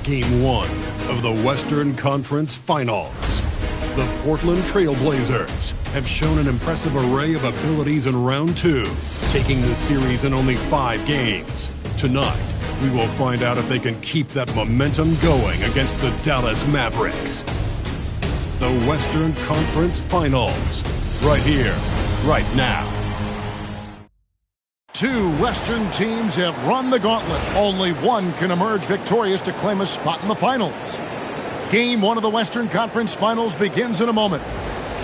Game 1 of the Western Conference Finals. The Portland Trail Blazers have shown an impressive array of abilities in Round 2, taking the series in only 5 games. Tonight, we will find out if they can keep that momentum going against the Dallas Mavericks. The Western Conference Finals, right here, right now. Two Western teams have run the gauntlet. Only one can emerge victorious to claim a spot in the finals. Game 1 of the Western Conference Finals begins in a moment.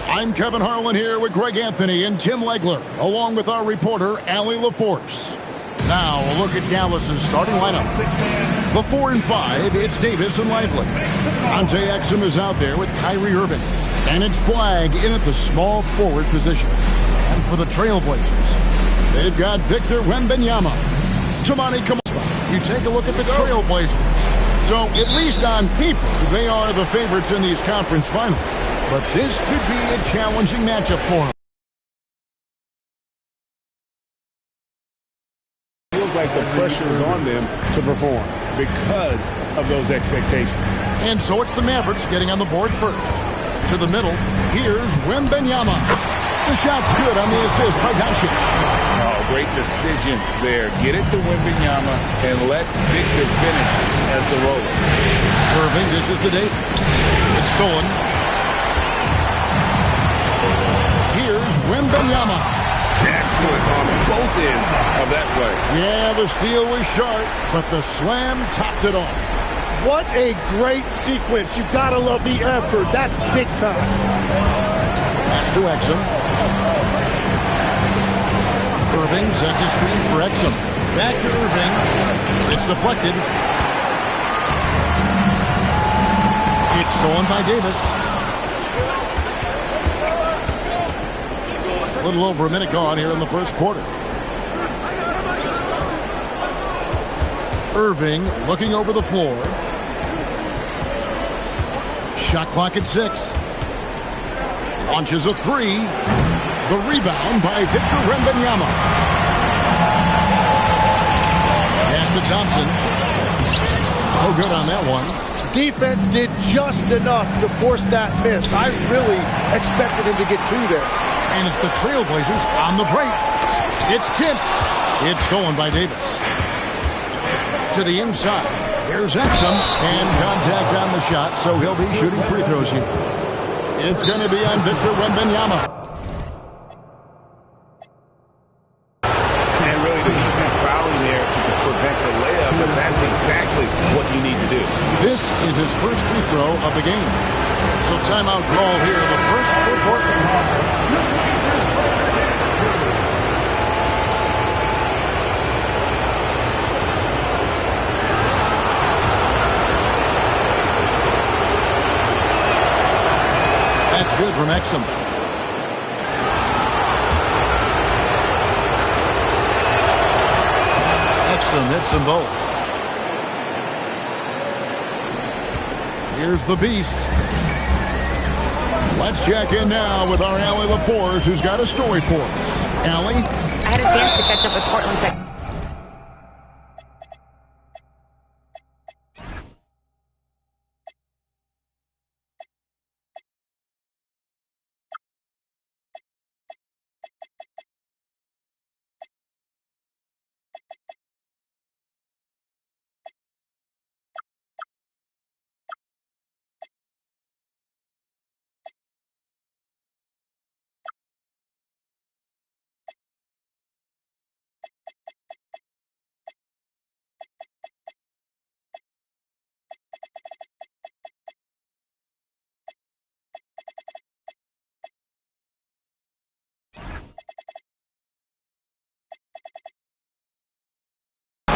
I'm Kevin Harlan here with Greg Anthony and Tim Legler, along with our reporter, Allie LaForce. Now, a look at Dallas's starting lineup. The 4 and 5, it's Davis and Lively. Dante Exum is out there with Kyrie Irving. And it's Flagg in at the small forward position. And for the Trailblazers, they've got Victor Wembanyama. Tamani Kamara. You take a look at the Trailblazers. So, at least on paper, they are the favorites in these conference finals. But this could be a challenging matchup for them. Feels like the pressure is on them to perform because of those expectations. And so it's the Mavericks getting on the board first. To the middle, here's Wembanyama. The shot's good on the assist by Doncic. Oh, great decision there. Get it to Wembanyama and let Victor finish as the roller. Irving dishes to Davis. It's stolen. Here's Wembanyama. Excellent on both ends of that play. Yeah, the steal was sharp, but the slam topped it off. What a great sequence. You've got to love the effort. That's big time. Pass to Exum. Irving sets a screen for Exum. Back to Irving. It's deflected. It's stolen by Davis. A little over a minute gone here in the first quarter. Irving looking over the floor. Shot clock at 6. Launches a 3. The rebound by Victor Wembanyama. Pass to Thompson. No good on that one. Defense did just enough to force that miss. I really expected him to get 2 there. And it's the Trailblazers on the break. It's tipped. It's stolen by Davis. To the inside. Here's Exum. And contact on the shot, so he'll be shooting free throws here. It's going to be on Victor Wembanyama. And really the defense fouling there to prevent the layup, but that's exactly what you need to do. This is his first free throw of the game. So timeout call here, the first for Portland. That's good from Exum. Exum hits them both. Here's the beast. Let's check in now with our Allie LaForce, who's got a story for us. Allie? I had a chance to catch up with Portland Tech.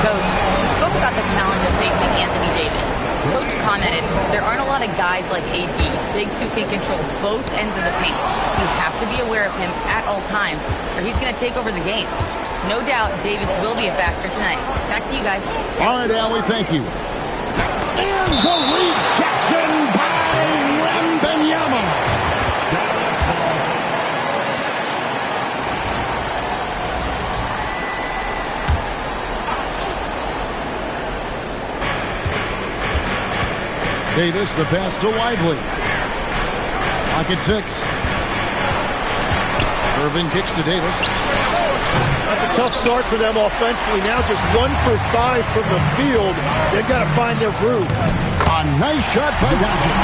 Coach, we spoke about the challenge of facing Anthony Davis. Coach commented, there aren't a lot of guys like AD, bigs who can control both ends of the paint. You have to be aware of him at all times, or he's going to take over the game. No doubt Davis will be a factor tonight. Back to you guys. All right, Allie, thank you. And the rejection by Wembanyama. Davis, the pass to Lively. Pocket 6. Irving kicks to Davis. That's a tough start for them offensively. Now just 1 for 5 from the field. They've got to find their groove. A nice shot by Doncic.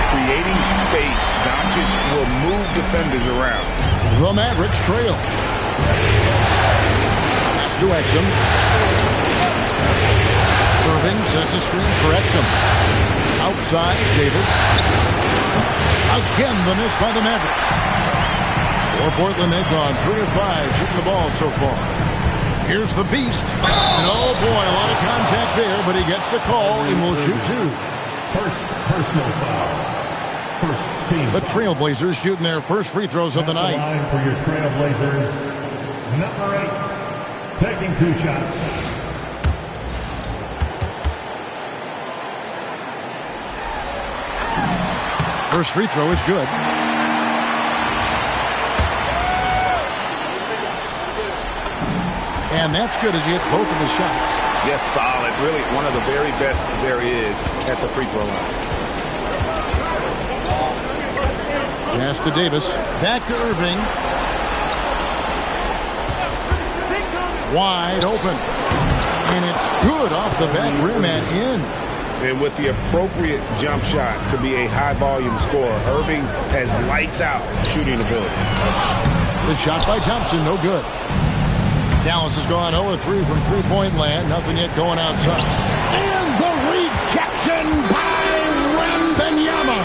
Creating space, Doncic will move defenders around. The Mavericks trail. Pass to Exum. Irving sets a screen for Exum. Outside, Davis. Again, the miss by the Mavericks. For Portland, they've gone 3 of 5 shooting the ball so far. Here's the Beast. And oh boy, a lot of contact there, but he gets the call and will shoot 2. First personal foul. First team. The Trailblazers shooting their first free throws of the night. Line for your Trailblazers. Number 8, taking 2 shots. First free throw is good. And that's good as he hits both of his shots. Just solid. Really one of the very best there is at the free throw line. Pass to Davis. Back to Irving. Wide open. And it's good off the back rim and in. And with the appropriate jump shot to be a high-volume scorer, Irving has lights-out shooting ability. The shot by Thompson, no good. Dallas has gone 0-3 from three-point land. Nothing yet going outside. And the rejection by Wembanyama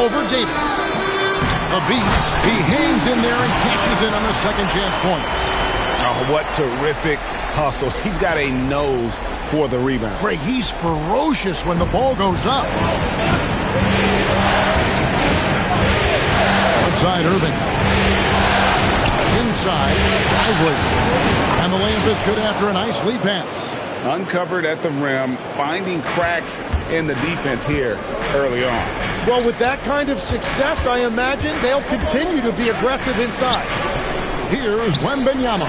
over Davis. The Beast, he hangs in there and cashes in on the second chance points. Oh, what terrific hustle. He's got a nose for the rebound. Craig, he's ferocious when the ball goes up. Outside Irving. Inside, Lively. And the layup is good after a nice lead pass. Uncovered at the rim, finding cracks in the defense here early on. Well, with that kind of success, I imagine they'll continue to be aggressive inside. Here's Wembanyama.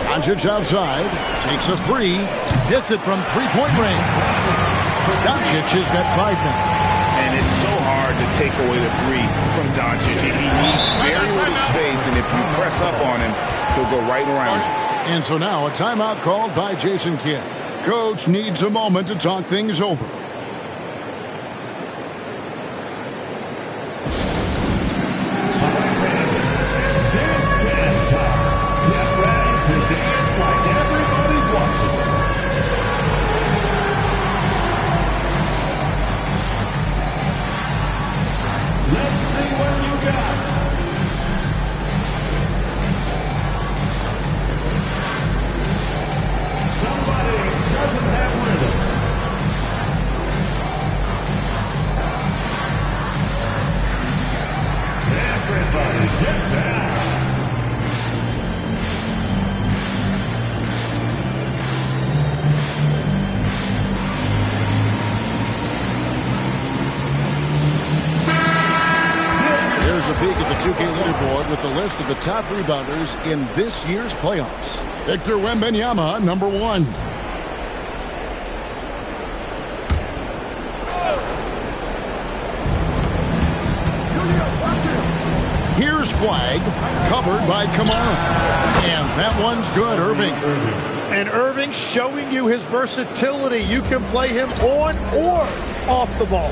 Doncic outside, takes a 3, hits it from three-point range. Doncic has got 5 now. And it's so hard to take away the 3 from Doncic. He needs very little space, and if you press up on him, he'll go right around you. And so now a timeout called by Jason Kidd. Coach needs a moment to talk things over. A peek at the 2K leaderboard with the list of the top rebounders in this year's playoffs. Victor Wembanyama, number 1. Here's Flag, covered by Kamara. And that one's good, Irving. And Irving showing you his versatility. You can play him on or off the ball.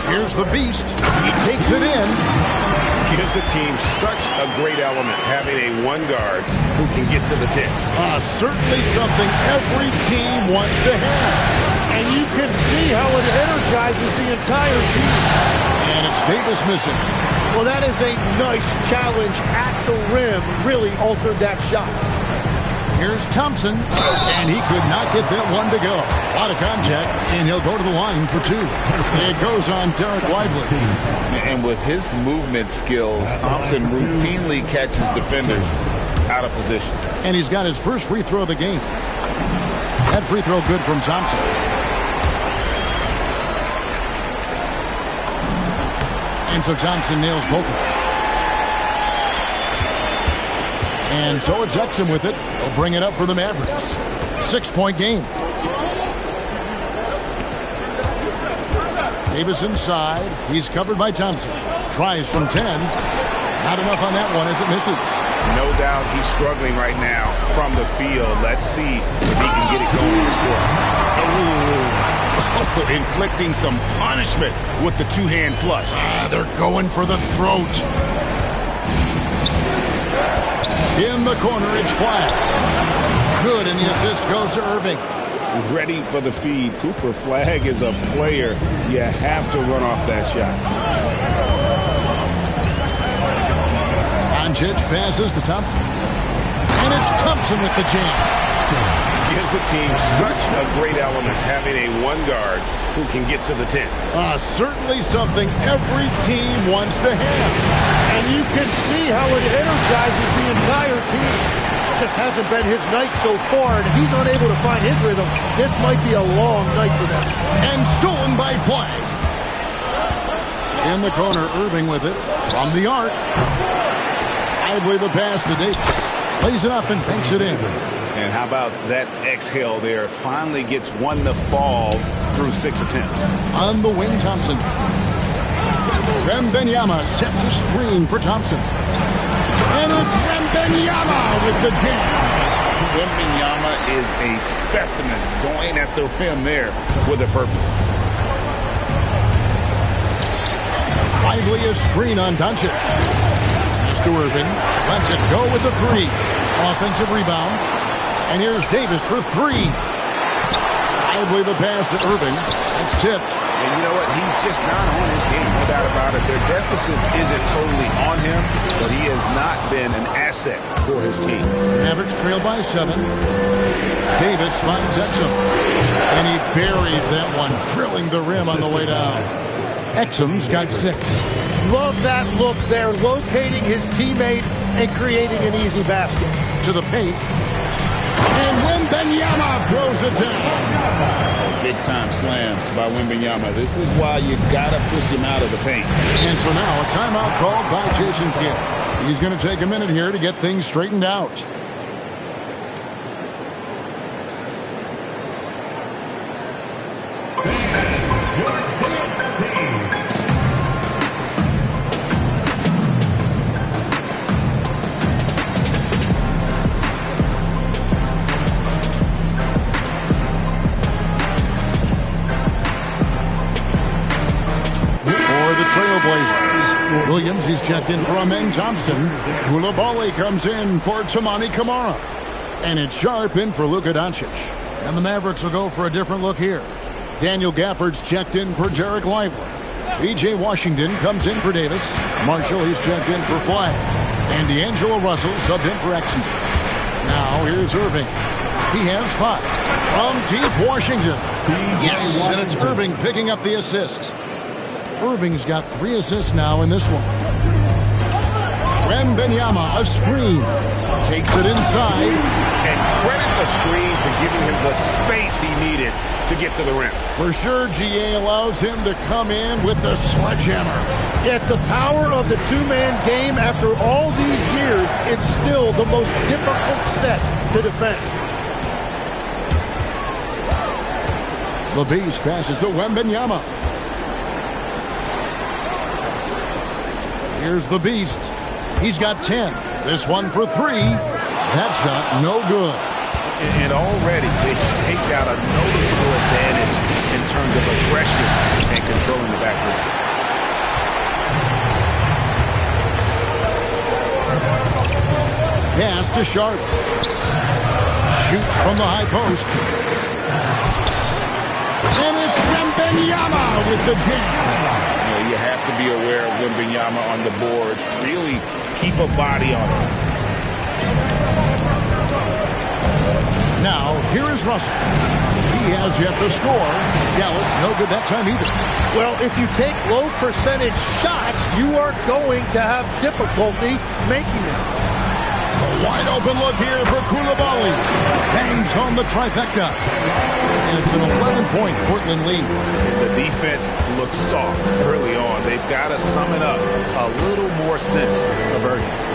Here's the Beast. He takes it in. Gives the team such a great element, having a 1 guard who can get to the tip. Certainly something every team wants to have. And you can see how it energizes the entire team. And it's Davis missing. Well, that is a nice challenge at the rim. Really altered that shot. Here's Thompson, and he could not get that one to go. A lot of contact, and he'll go to the line for 2. It goes on Derek Lively. And with his movement skills, Thompson routinely catches defenders out of position. And he's got his first free throw of the game. That free throw good from Thompson. And so Thompson nails both of them. And so it's Exum with it. He'll bring it up for the Mavericks. 6-point game. Davis inside. He's covered by Thompson. Tries from 10. Not enough on that one as it misses. No doubt he's struggling right now from the field. Let's see if he can get it going in this quarter. Inflicting some punishment with the two-hand flush. They're going for the throat. In the corner, it's flat. Good, and the assist goes to Irving. Ready for the feed. Cooper Flagg is a player. You have to run off that shot. Doncic passes to Thompson. And it's Thompson with the jam. Gives the team such a great element having a one guard who can get to the 10. Certainly something every team wants to have. And you can see how it energizes the entire team. Just hasn't been his night so far, and if he's unable to find his rhythm, this might be a long night for them. And stolen by Flagg. In the corner, Irving with it from the arc. Idly the pass to Davis. Lays it up and banks it in. And how about that exhale there? Finally gets one to fall through 6 attempts. On the wing, Thompson. Wembanyama sets a screen for Thompson. And it's Wembanyama with the jam. Wembanyama is a specimen going at the rim there with a purpose. Lively a screen on Doncic. Pass to Irving. Lets it go with the three. Offensive rebound. And here's Davis for three. Lively the pass to Irving. It's tipped. And you know what? He's just not on his game, no doubt about it. Their deficit isn't totally on him, but he has not been an asset for his team. Mavericks trail by 7. Davis finds Exum. And he buries that one, drilling the rim on the way down. Exum's got 6. Love that look there, locating his teammate and creating an easy basket. To the paint. And Wembanyama throws it down. Big-time slam by Wembanyama. This is why you got to push him out of the paint. And so now a timeout called by Jason Kidd. He's going to take a minute here to get things straightened out. Williams, he's checked in for Amen Thompson. Koulibaly comes in for Tamani Kamara. And it's Sharp in for Luka Doncic. And the Mavericks will go for a different look here. Daniel Gafford's checked in for Derek Lively. B.J. Washington comes in for Davis. Marshall, he's checked in for Flagg. And D'Angelo Russell subbed in for Exum. Now here's Irving. He has 5. From deep Washington. Yes, and it's Irving picking up the assist. Irving's got 3 assists now in this one. Wembanyama, a screen. Takes it inside. And credit the screen for giving him the space he needed to get to the rim. For sure, GA allows him to come in with the sledgehammer. Yeah, it's the power of the two-man game. After all these years, it's still the most difficult set to defend. The Beast passes to Wembanyama. Here's the Beast. He's got 10. This one for 3. That shot, no good. And already they've staked out a noticeable advantage in terms of aggression and controlling the backcourt. Pass to Sharp. Shoots from the high post. And it's Wembanyama with the jam. You have to be aware of Wembanyama on the boards. Really keep a body on him. Now, here is Russell. He has yet to score. Dallas, no good that time either. Well, if you take low percentage shots, you are going to have difficulty making them. A wide open look here for Koulibaly. Bangs home the trifecta. And it's an 11-point Portland lead. The defense looks soft early on. They've got to sum it up. A little more sense of urgency.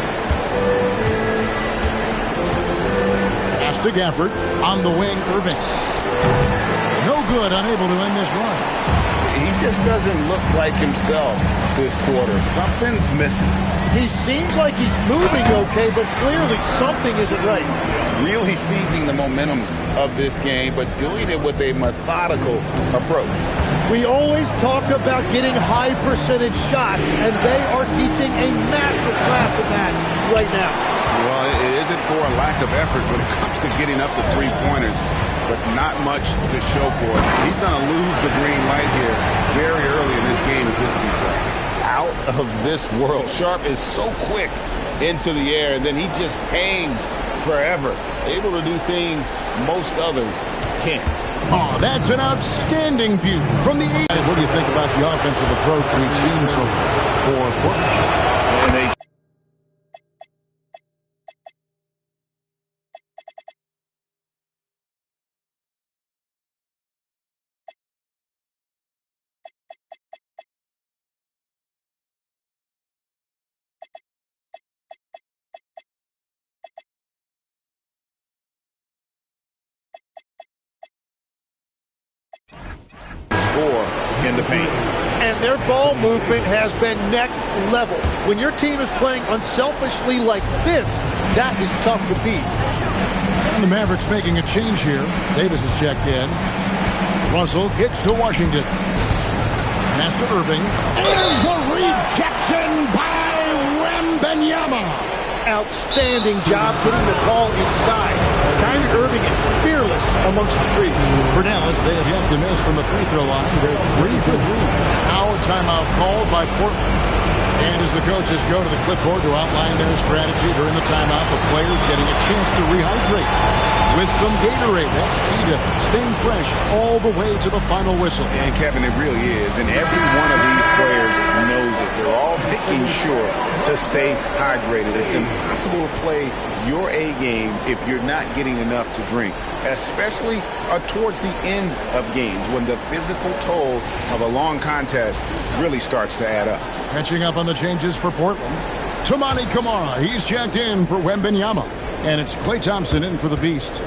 Pass to Gafford. On the wing, Irving. No good, unable to end this run. He just doesn't look like himself this quarter. Something's missing. He seems like he's moving okay, but clearly something isn't right. Really seizing the momentum of this game, but doing it with a methodical approach. We always talk about getting high percentage shots, and they are teaching a master class of that right now. Well, it isn't for a lack of effort when it comes to getting up the three-pointers, but not much to show for it. He's going to lose the green light here very early in this game if this keeps up. Out of this world. Sharp is so quick into the air, and then he just hangs forever, able to do things most others can't. Oh, that's an outstanding view from the east. What do you think about the offensive approach we've seen so far for Portland? And they score in the paint. And their ball movement has been next level. When your team is playing unselfishly like this, that is tough to beat. And the Mavericks making a change here. Davis is checked in. Russell kicks to Washington. Pass to Irving. And the rejection by Wembanyama. Outstanding job putting the ball inside. Kyrie Irving is fearless amongst the trees. For Dallas, they have yet to miss from the free throw line. They're 3 for 3. Now a timeout called by Portland. And as the coaches go to the clipboard to outline their strategy during the timeout, the players getting a chance to rehydrate with some Gatorade. That's key to staying fresh all the way to the final whistle. And Kevin, it really is. And every one of these players knows it. They're all making sure to stay hydrated. It's impossible to play your A game if you're not getting enough to drink, especially towards the end of games when the physical toll of a long contest really starts to add up. Catching up on the changes for Portland. Toumani Camara, he's checked in for Wembanyama. And it's Klay Thompson in for the Beast.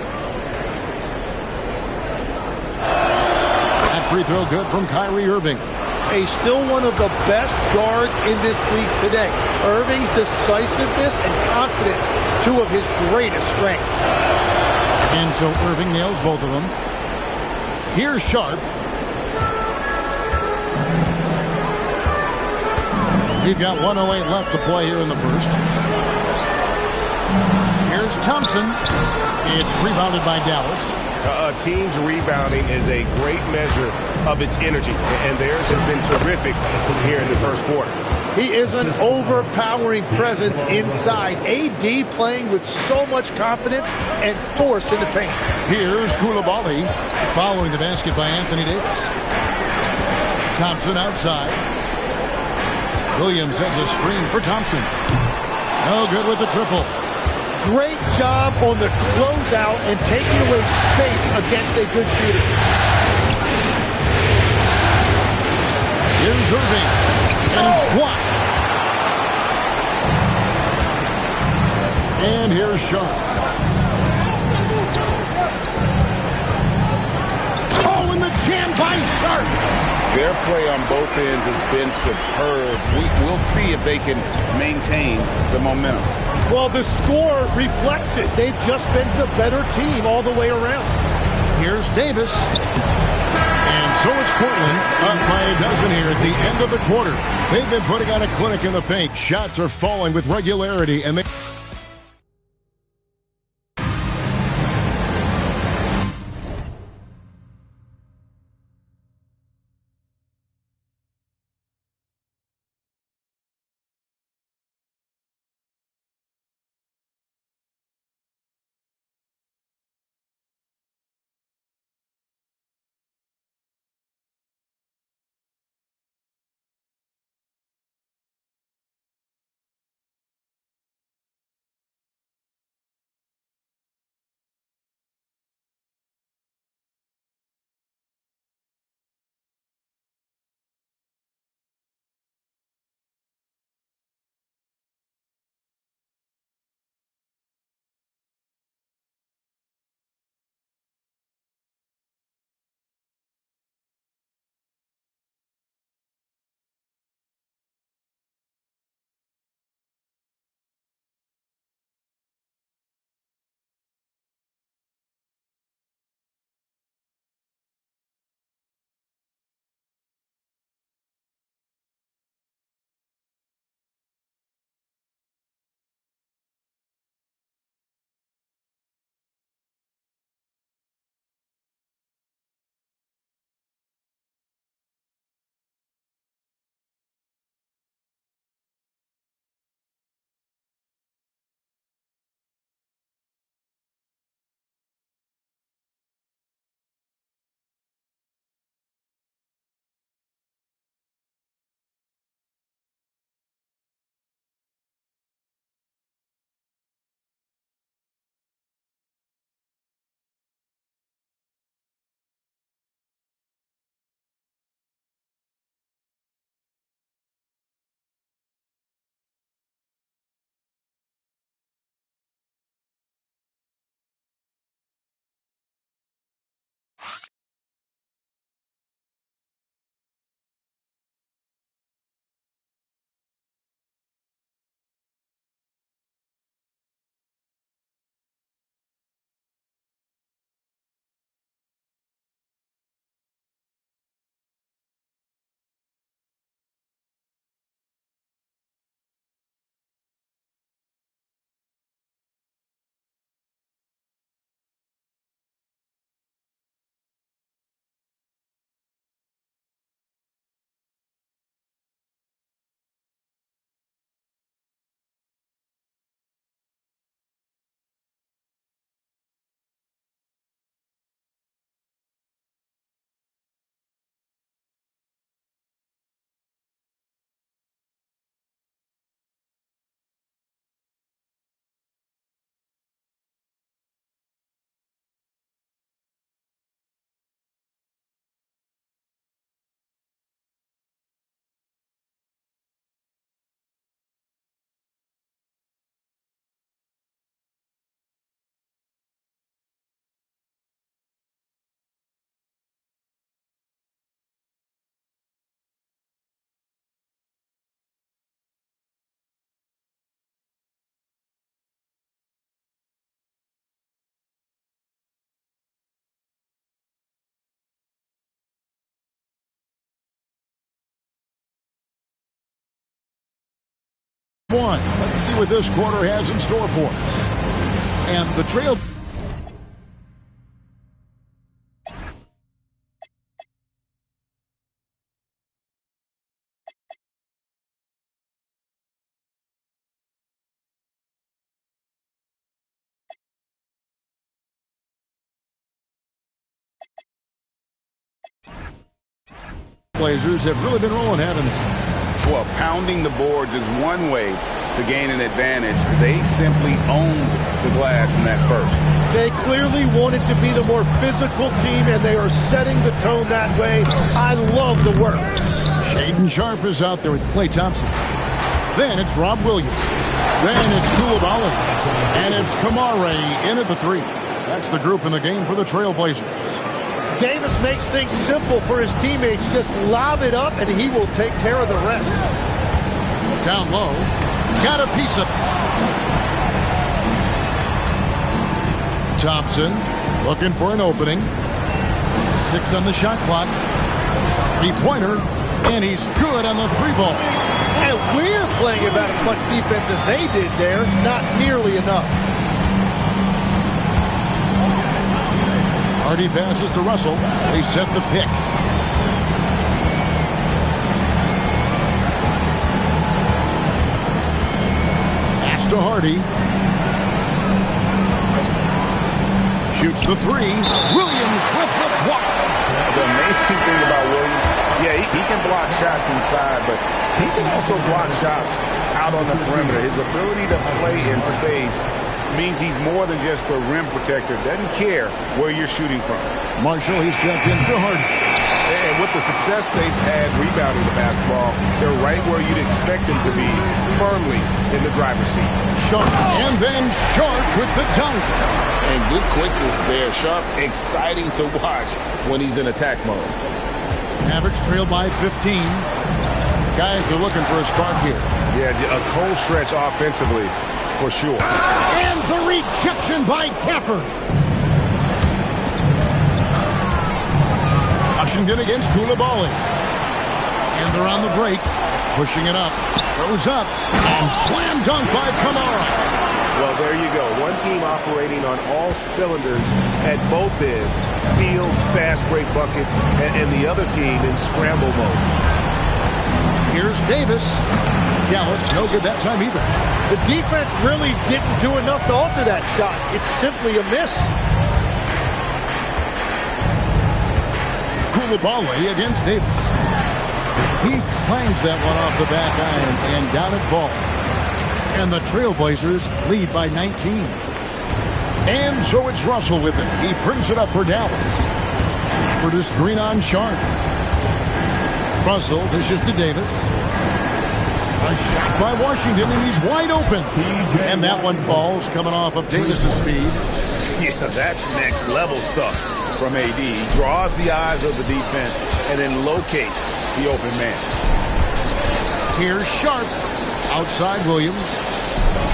That free throw good from Kyrie Irving. Still one of the best guards in this league today. Irving's decisiveness and confidence, two of his greatest strengths. And so Irving nails both of them. Here's Sharp. We've got 1:08 left to play here in the first. Here's Thompson. It's rebounded by Dallas. A team's rebounding is a great measure of its energy, and theirs has been terrific here in the first quarter. He is an overpowering presence inside. AD playing with so much confidence and force in the paint. Here's Koulibaly following the basket by Anthony Davis. Thompson outside. Williams has a screen for Thompson. No good with the triple. Great job on the closeout and taking away space against a good shooter. Here's Irving. And it's blocked. And here's Sharp. Oh, and the jam by Sharp. Their play on both ends has been superb. We'll see if they can maintain the momentum. Well, the score reflects it. They've just been the better team all the way around. Here's Davis. And so it's Portland up by a dozen here at the end of the quarter. They've been putting on a clinic in the paint. Shots are falling with regularity, and they one. Let's see what this quarter has in store for us. And the trail... Blazers have really been rolling, haven't they? Well, pounding the boards is one way to gain an advantage. They simply owned the glass in that first. They clearly wanted to be the more physical team, and they are setting the tone that way. I love the work. Shaedon Sharpe is out there with Klay Thompson. Then it's Rob Williams. Then it's Koulibaly. And it's Kamare in at the three. That's the group in the game for the Trailblazers. Davis makes things simple for his teammates. Just lob it up, and he will take care of the rest. Down low. Got a piece of it. Thompson looking for an opening. 6 on the shot clock. Three-pointer, and he's good on the three ball. And we're playing about as much defense as they did there. Not nearly enough. Hardy passes to Russell. They set the pick. Pass to Hardy. Shoots the three. Williams with the block. The amazing thing about Williams, he can block shots inside, but he can also block shots out on the perimeter. His ability to play in space means he's more than just a rim protector. Doesn't care where you're shooting from. Marshall, he's jumped in for Hardy. And with the success they've had rebounding the basketball, they're right where you'd expect them to be, firmly in the driver's seat. Sharpe, and then Sharpe with the dunk. And good quickness there. Sharpe, exciting to watch when he's in attack mode. Mavericks trail by 15. Guys are looking for a spark here. Yeah, a cold stretch offensively. For sure. And the rejection by Gafford. Washington against Koulibaly. And they're on the break. Pushing it up. Goes up. And slam dunk by Kamara. Well, there you go. One team operating on all cylinders at both ends. Steals, fast break buckets, and the other team in scramble mode. Here's Davis. Dallas, no good that time either. The defense really didn't do enough to alter that shot. It's simply a miss. Koulibaly against Davis. He clangs that one off the back iron, and down it falls. And the Trailblazers lead by 19. And so it's Russell with it. He brings it up for Dallas. For this screen on Sharpe. Russell dishes to Davis. A shot by Washington, and he's wide open. And that one falls, coming off of Davis's speed. Yeah, that's next level stuff from AD. He draws the eyes of the defense and then locates the open man. Here's Sharpe. Outside Williams.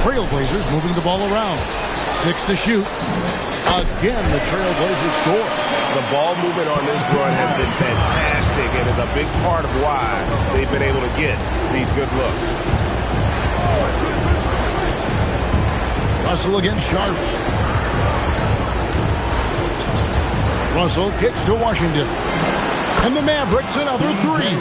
Trailblazers moving the ball around. 6 to shoot. Again, the Trailblazers score. The ball movement on this run has been fantastic and is a big part of why they've been able to get these good looks. Russell against Sharpe. Russell kicks to Washington. And the Mavericks another three.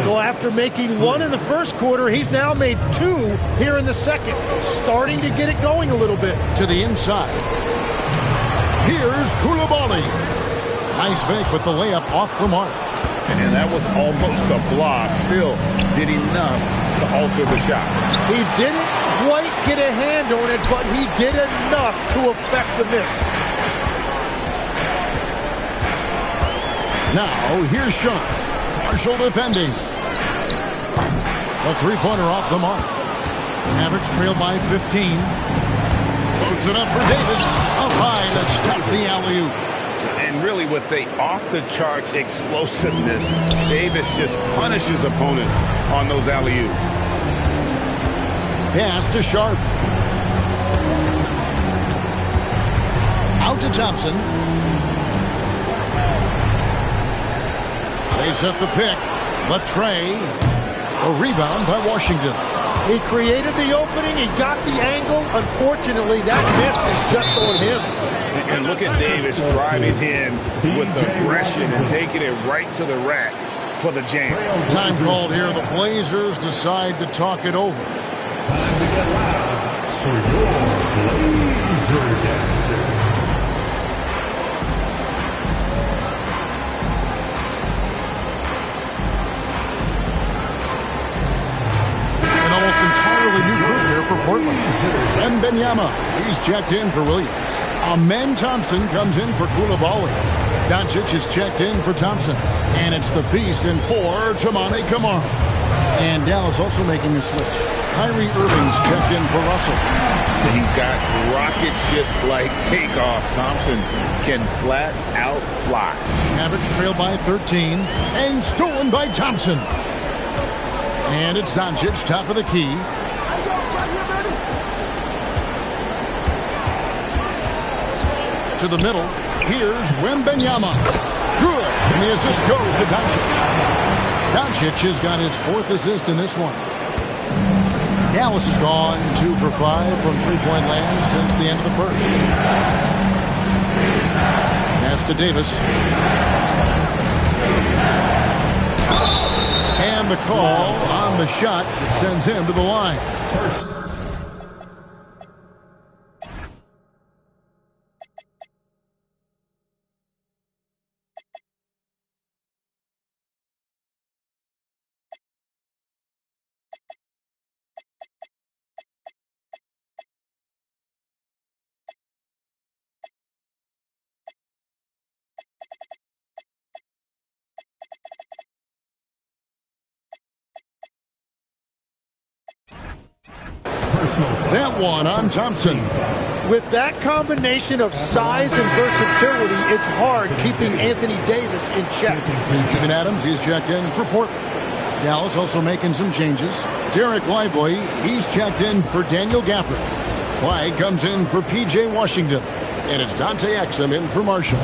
Well, after making one in the first quarter, he's now made 2 here in the second. Starting to get it going a little bit. To the inside. Here's Koulibaly. Nice fake with the layup off the mark. And that was almost a block. Still did enough to alter the shot. He didn't quite get a hand on it, but he did enough to affect the miss. Now, here's Sharpe. Marshall defending. A three-pointer off the mark. Mavericks trail by 15. Loads it up for Davis. Up high to stop the alley-oop. And really with the off-the-charts explosiveness, Davis just punishes opponents on those alley-oops. Pass to Sharpe. Out to Thompson. They set the pick. Latrey. A rebound by Washington. He created the opening. He got the angle. Unfortunately, that miss is just on him. And look at Davis driving in with aggression and taking it right to the rack for the jam. Time called here. The Blazers decide to talk it over. Time to get loud for your Blazer Dance. Entirely new group here for Portland. Wembanyama, he's checked in for Williams. Amen Thompson comes in for Koulibaly. Doncic is checked in for Thompson. And it's the beast in for Toumani Camara. And Dallas also making a switch. Kyrie Irving's checked in for Russell. He's got rocket ship-like takeoff. Thompson can flat out fly. Mavericks trail by 13 and stolen by Thompson. And it's Doncic, top of the key. To the middle. Here's Wembanyama. Good. And the assist goes to Doncic. Doncic has got his 4th assist in this one. Dallas has gone 2 for 5 from three-point land since the end of the first. Pass to Davis. And the call on the shot that sends him to the line. That one on Thompson. With that combination of size and versatility, it's hard keeping Anthony Davis in check. Steven Adams, he's checked in for Portland. Dallas also making some changes. Derek Lively, he's checked in for Daniel Gafford. Clyde comes in for P.J. Washington. And it's Dante Exum in for Marshall.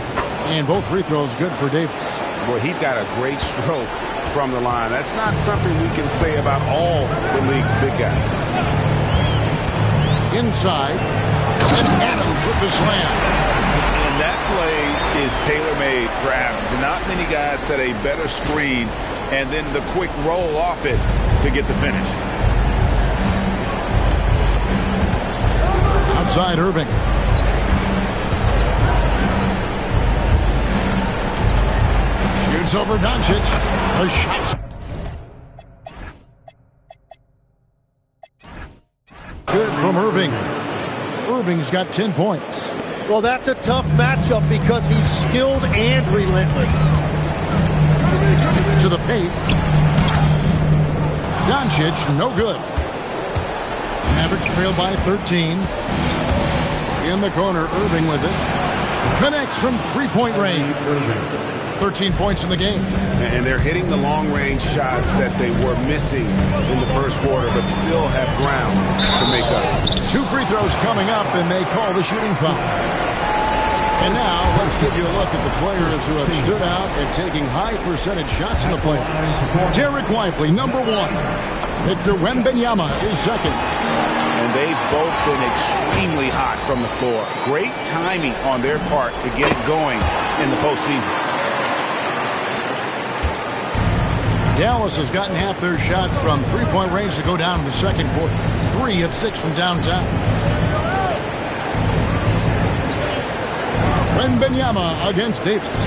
And both free throws good for Davis. Boy, he's got a great stroke from the line. That's not something we can say about all the league's big guys. Inside, and Adams with the slam. And that play is tailor-made for Adams. And not many guys set a better screen and then the quick roll off it to get the finish. Outside Irving. Shoots over Doncic. A shot. Good from Irving. Irving's got 10 points. Well, that's a tough matchup because he's skilled and relentless. To the paint. Doncic, no good. Mavericks trail by 13. In the corner, Irving with it. Connects from three-point range. 13 points in the game. And they're hitting the long-range shots that they were missing in the first quarter, but still have ground to make up. 2 free throws coming up, and they call the shooting foul. And now, let's give you a look at the players who have stood out and taking high-percentage shots in the playoffs. Derek Lively, number 1. Victor Wembanyama is second. And they've both been extremely hot from the floor. Great timing on their part to get it going in the postseason. Dallas has gotten half their shots from three-point range to go down in the second quarter. 3 of 6 from downtown. Wembanyama against Davis.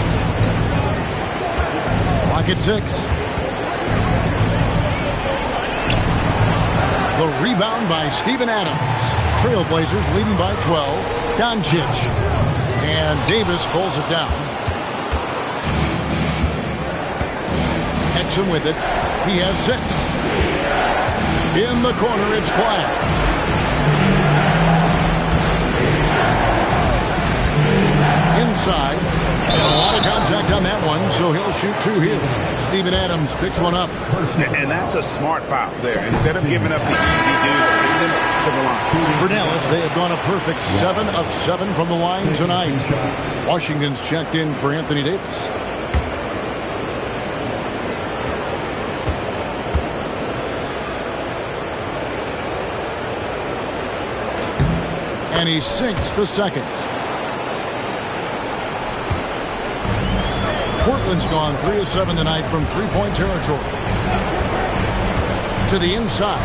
Clock at 6. The rebound by Steven Adams. Trailblazers leading by 12. Doncic. And Davis pulls it down. Exum with it. He has 6. In the corner, it's flat. Inside. And a lot of contact on that one, so he'll shoot 2 here. Steven Adams picks one up. And that's a smart foul there. Instead of giving up the easy deuce, send him to the line. For Dallas, they have gone a perfect 7 of 7 from the line tonight. Washington's checked in for Anthony Davis. And he sinks the second. Portland's gone 3 of 7 tonight from three-point territory. To the inside.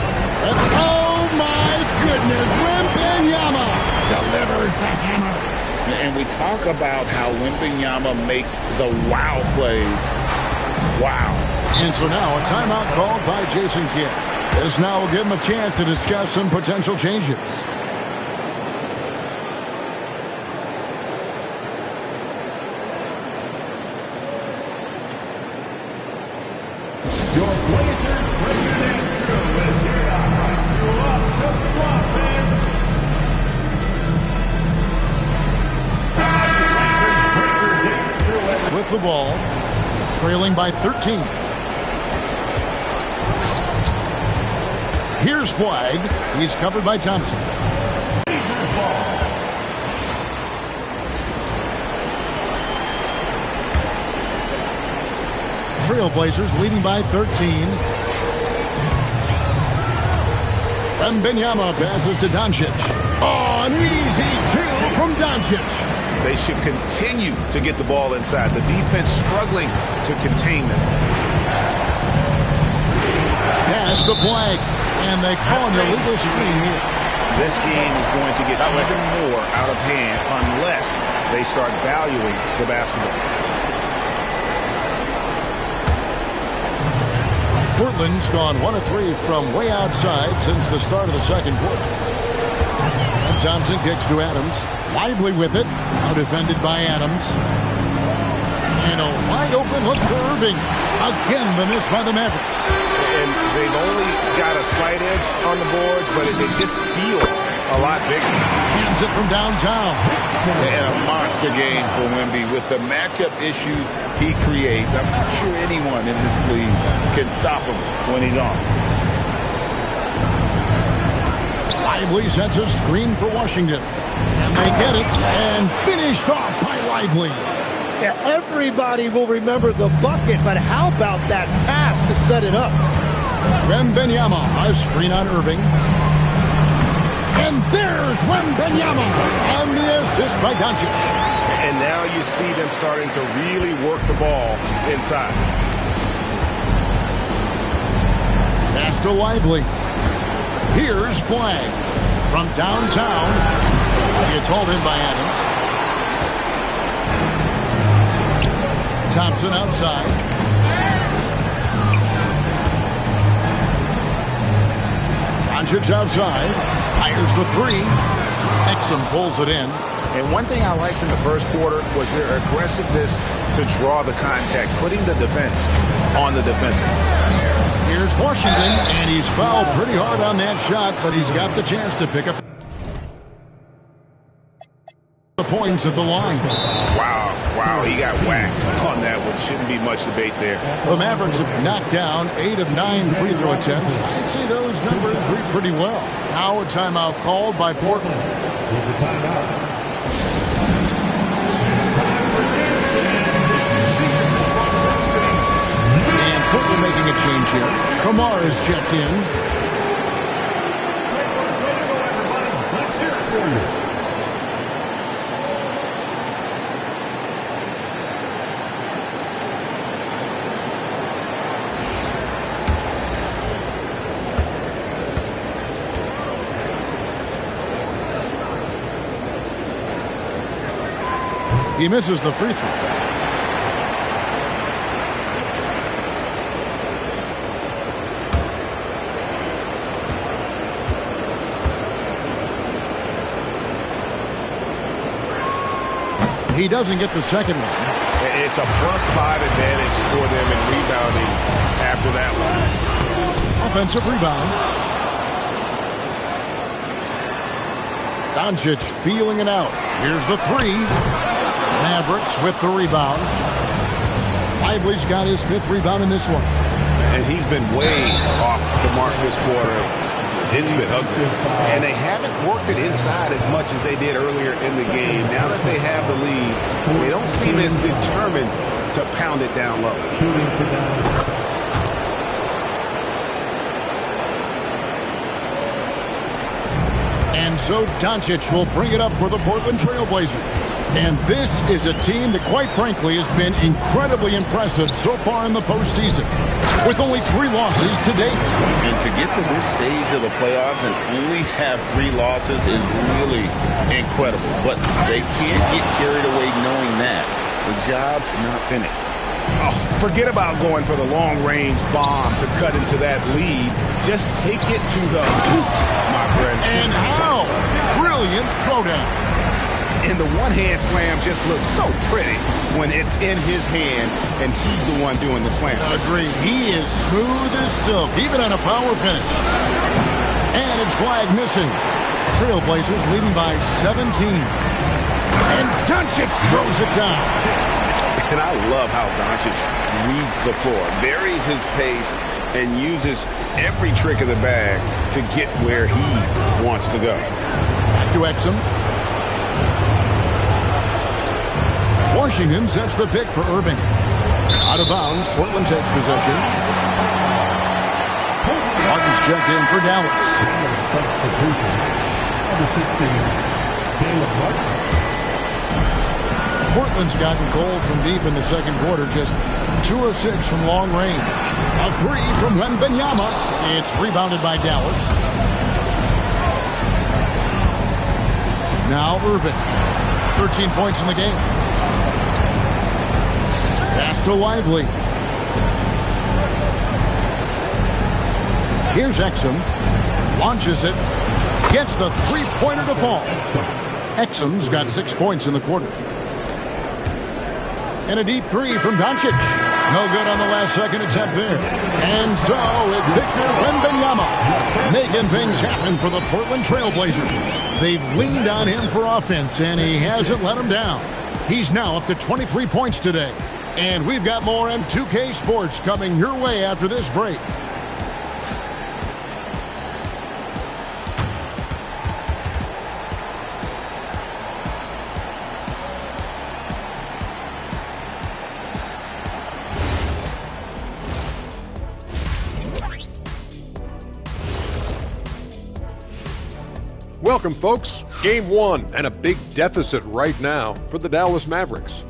And, oh, my goodness. Wembanyama delivers the hammer. And we talk about how Wembanyama makes the wow plays. Wow. And so now a timeout called by Jason Kidd. This now will give him a chance to discuss some potential changes. With the ball, trailing by 13. Here's Flag. He's covered by Thompson. Trailblazers leading by 13. Wembanyama passes to Doncic. Oh, an easy two from Doncic. They should continue to get the ball inside. The defense struggling to contain them. Pass the Flag. And they call an illegal screen here. This game is going to get even more out of hand unless they start valuing the basketball. Portland's gone 1 of 3 from way outside since the start of the second quarter. And Thompson kicks to Adams. Lively with it. Now defended by Adams. And a wide open look for Irving. Again, the miss by the Mavericks. And they've only got a slight edge on the boards, but it just feels a lot bigger. Hands it from downtown. And a monster game for Wemby with the matchup issues he creates. I'm not sure anyone in this league can stop him when he's on. Lively sets a screen for Washington. And they get it. And finished off by Lively. Yeah, everybody will remember the bucket, but how about that pass to set it up? Wembanyama, a screen on Irving. And there's Wembanyama on the assist by Doncic. And now you see them starting to really work the ball inside. Pass to Lively. Here's Flag from downtown. It's hauled in by Adams. Thompson outside. Doncic outside. Fires the three. Exum pulls it in. And one thing I liked in the first quarter was their aggressiveness to draw the contact, putting the defense on the defensive. Here's Washington, and he's fouled pretty hard on that shot, but he's got the chance to pick up the points at the line. Wow, he got whacked on that one. Shouldn't be much debate there. The Mavericks have knocked down 8 of 9 free throw attempts. I'd say those numbers read pretty well. Now a timeout called by Portland. And Portland making a change here. Kamara is checked in. Let's hear it for you. He misses the free throw. He doesn't get the second one. It's a +5 advantage for them in rebounding after that one. Offensive rebound. Doncic feeling it out. Here's the three. Mavericks with the rebound. Lively's got his 5th rebound in this one. And he's been way off the mark this quarter. It's been ugly. And they haven't worked it inside as much as they did earlier in the game. Now that they have the lead, they don't seem as determined to pound it down low. And so Doncic will bring it up for the Portland Trail Blazers. And this is a team that, quite frankly, has been incredibly impressive so far in the postseason, with only 3 losses to date. And to get to this stage of the playoffs and only have 3 losses is really incredible. But they can't get carried away knowing that the job's not finished. Oh, forget about going for the long-range bomb to cut into that lead. Just take it to the hoop, my friend. And how? Brilliant throwdown. And the one-hand slam just looks so pretty when it's in his hand and he's the one doing the slam. Agreed. He is smooth as silk, even on a power finish. And it's flag missing. Trailblazers leading by 17. And Doncic throws it down. And I love how Doncic reads the floor, varies his pace, and uses every trick of the bag to get where he wants to go. Back to Exum. Washington sets the pick for Irving. Out of bounds, Portland takes possession. Martin's checked in for Dallas. Portland's gotten cold from deep in the second quarter, just 2 of 6 from long range. A 3 from Wembanyama. It's rebounded by Dallas. Now Irving. 13 points in the game. Pass to Lively. Here's Exum. Launches it. Gets the 3-pointer to fall. Exum's got 6 points in the quarter. And a deep 3 from Doncic. No good on the last second attempt there. And so it's Victor Wembanyama making things happen for the Portland Trail Blazers. They've leaned on him for offense, and he hasn't let them down. He's now up to 23 points today. And we've got more M2K Sports coming your way after this break. Welcome, folks. Game 1 and a big deficit right now for the Dallas Mavericks.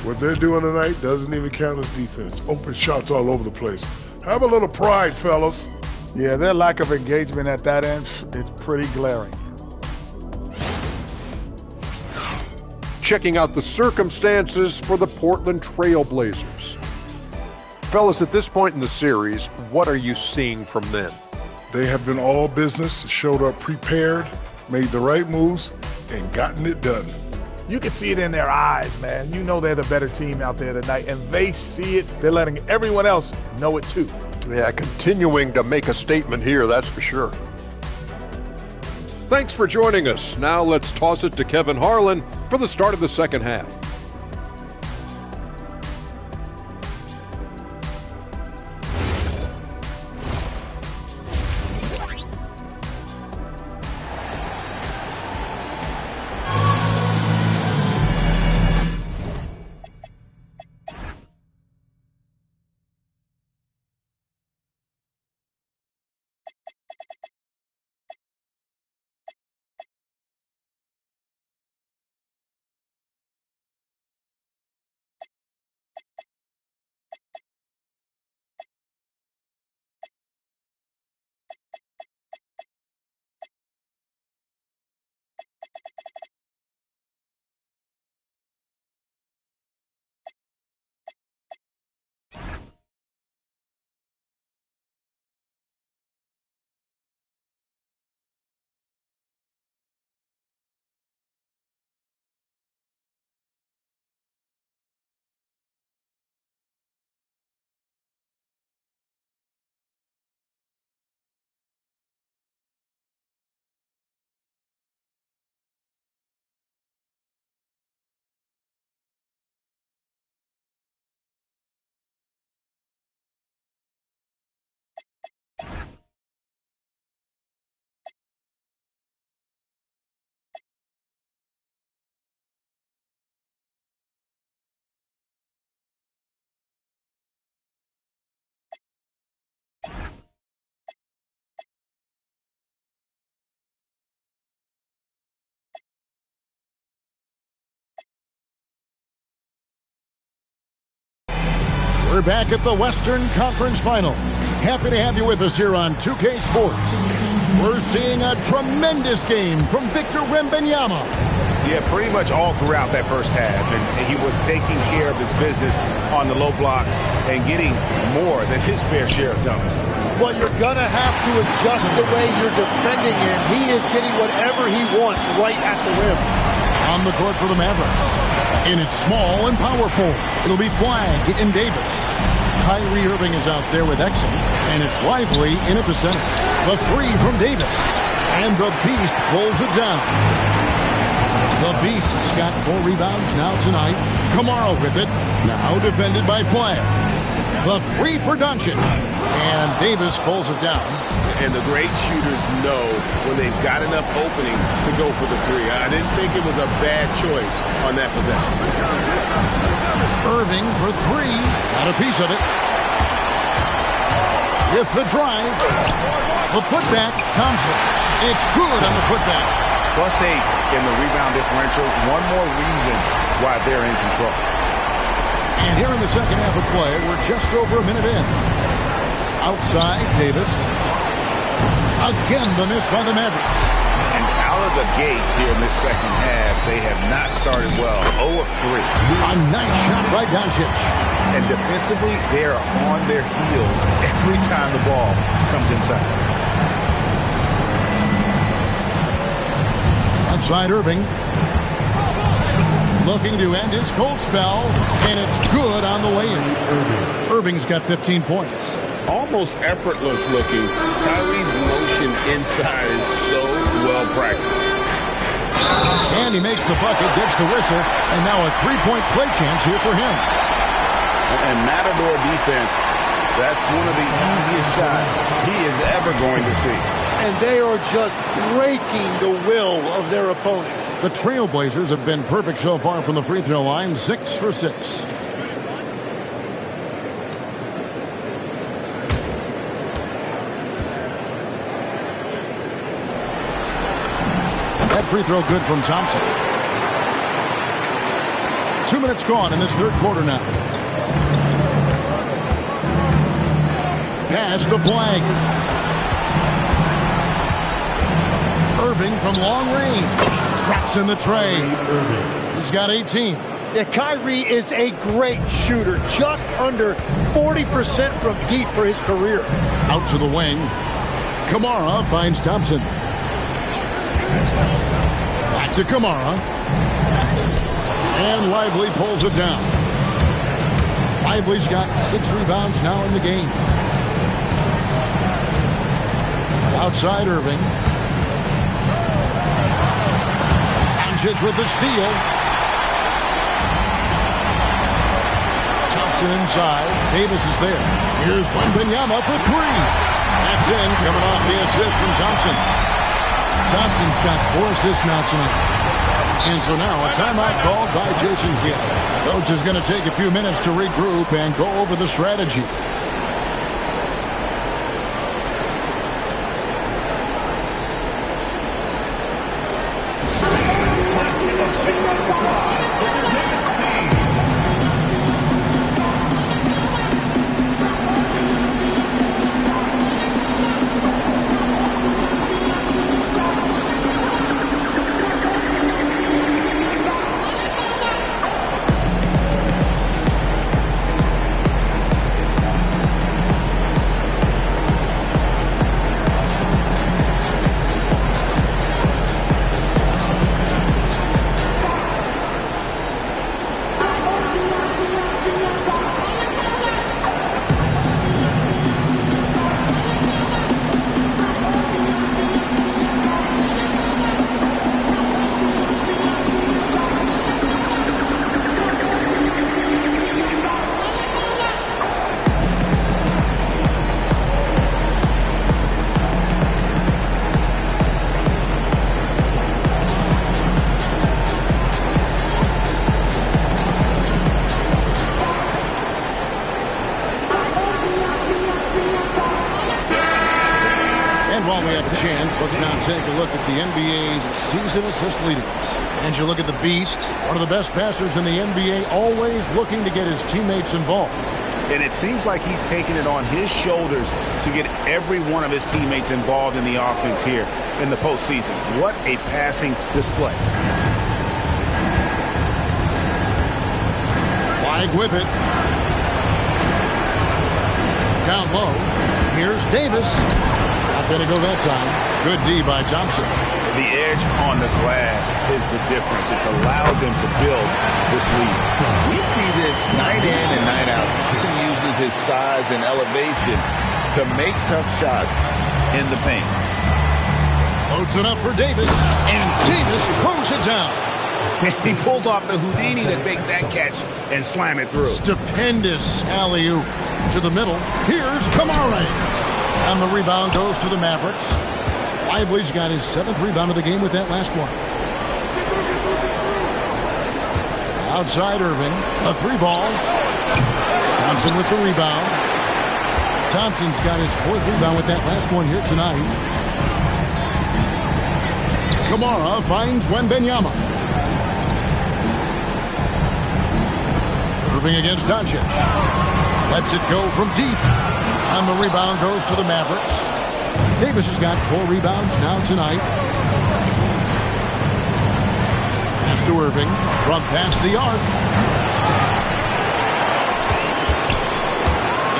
What they're doing tonight doesn't even count as defense. Open shots all over the place. Have a little pride, fellas. Yeah, their lack of engagement at that end is pretty glaring. Checking out the circumstances for the Portland Trail Blazers. Fellas, at this point in the series, what are you seeing from them? They have been all business, showed up prepared, made the right moves, and gotten it done. You can see it in their eyes, man. You know they're the better team out there tonight, and they see it. They're letting everyone else know it too. Yeah, continuing to make a statement here, that's for sure. Thanks for joining us. Now let's toss it to Kevin Harlan for the start of the second half. We're back at the Western Conference Final. Happy to have you with us here on 2K Sports. We're seeing a tremendous game from Victor Wembanyama. Yeah, pretty much all throughout that first half. And he was taking care of his business on the low blocks and getting more than his fair share of dunks. Well, you're going to have to adjust the way you're defending him. He is getting whatever he wants right at the rim. On the court for the Mavericks. In its small and powerful, it'll be Flag in Davis. Kyrie Irving is out there with Exum, and it's Lively in at the center. The three from Davis, and the Beast pulls it down. The Beast's got 4 rebounds now tonight. Kamara with it, now defended by Flag. The three for Doncic, and Davis pulls it down. And the great shooters know when they've got enough opening to go for the three. I didn't think it was a bad choice on that possession. Irving for 3. Got a piece of it. With the drive. The putback, Thompson. It's good on the putback. +8 in the rebound differential. One more reason why they're in control. And here in the second half of play, we're just over a minute in. Outside, Davis. Again, the miss by the Mavericks. And out of the gates here in this second half, they have not started well. 0 of 3. A nice shot by Doncic. And defensively, they are on their heels every time the ball comes inside. Outside Irving. Looking to end his cold spell, and it's good on the way in. Irving's got 15 points. Almost effortless looking. Kyrie's motion inside is so well practiced. And he makes the bucket, gets the whistle, and now a 3-point play chance here for him. And Matador defense, that's one of the easiest shots he is ever going to see. And they are just breaking the will of their opponent. The Trailblazers have been perfect so far from the free throw line, 6 for 6. That free throw good from Thompson. 2 minutes gone in this third quarter now. Pass to Flag. Irving from long range. Drops in the tray. He's got 18. Yeah, Kyrie is a great shooter. Just under 40% from deep for his career. Out to the wing. Kamara finds Thompson. Back to Kamara. And Lively pulls it down. Lively's got 6 rebounds now in the game. Outside Irving. Doncic with the steal. Thompson inside. Davis is there. Here's Wembanyama for 3. That's in, coming off the assist from Thompson. Thompson's got 4 assists now tonight. And so now a timeout called by Jason Kidd. Coach is going to take a few minutes to regroup and go over the strategy. Let's now take a look at the NBA's season assist leaders. And you look at the Beast, one of the best passers in the NBA, always looking to get his teammates involved. And it seems like he's taking it on his shoulders to get every one of his teammates involved in the offense here in the postseason. What a passing display. Wide with it. Down low. Here's Davis. Not going to go that time. Good D by Thompson. The edge on the glass is the difference. It's allowed them to build this lead. We see this night in and night out. Thompson uses his size and elevation to make tough shots in the paint. Loads it up for Davis, and Davis throws it down. He pulls off the Houdini to make that catch and slam it through. Stupendous alley-oop to the middle. Here's Kamara. And the rebound goes to the Mavericks. Lively's got his 7th rebound of the game with that last one. Outside Irving, a 3-ball. Thompson with the rebound. Thompson's got his 4th rebound with that last one here tonight. Kamara finds Wembanyama. Irving against Doncic. Lets it go from deep. And the rebound goes to the Mavericks. Davis has got 4 rebounds now tonight. Pass to Irving from past the arc.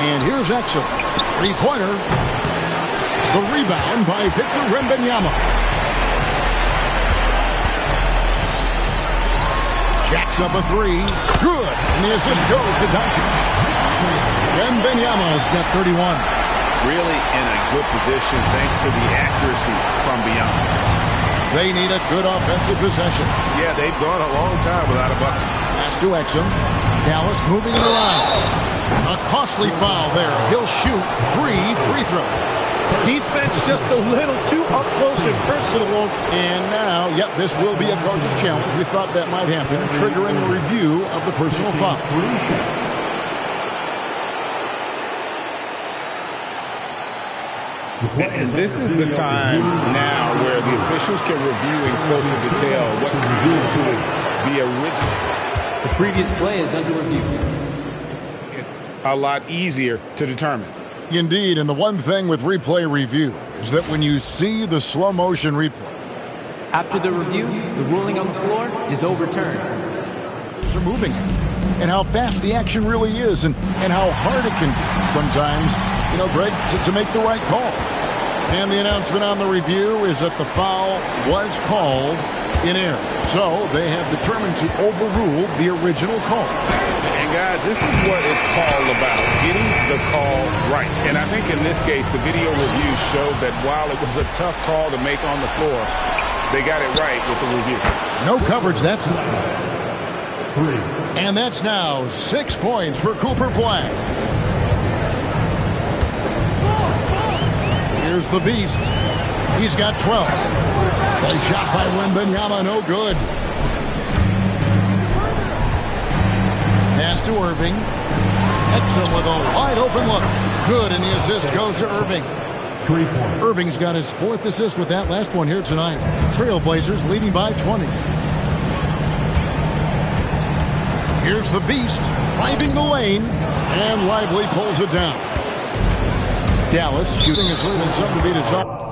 And here's Exum. 3-pointer. The rebound by Victor Wembanyama. Jacks up a 3. Good. And the assist goes to Doncic. Wembanyama's got 31. Really in a good position thanks to the accuracy from beyond. They need a good offensive possession. Yeah, they've gone a long time without a bucket. Pass to Exum. Dallas moving it around. A costly foul there. He'll shoot 3 free throws. Defense just a little too up close and personal. And now, this will be a coach's challenge. We thought that might happen, triggering a review of the personal foul. And this is the time now where the officials can review in closer detail what constituted the original. The previous play is under review. A lot easier to determine. Indeed, and the one thing with replay review is that when you see the slow motion replay, after the review, the ruling on the floor is overturned. They're moving, and how fast the action really is, and how hard it can be sometimes, Greg, to make the right call. And the announcement on the review is that the foul was called in error. So they have determined to overrule the original call. And guys, this is what it's all about, getting the call right. And I think in this case, the video review showed that while it was a tough call to make on the floor, they got it right with the review. No coverage that time. 3. And that's now 6 points for Cooper Flag. Here's the Beast. He's got 12. A shot by Wembanyama, no good. Pass to Irving. Exum with a wide open look. Good, and the assist goes to Irving. 3 points. Irving's got his 4th assist with that last one here tonight. Trailblazers leading by 20. Here's the Beast driving the lane, and Lively pulls it down. Dallas shooting his lead and something to be desired.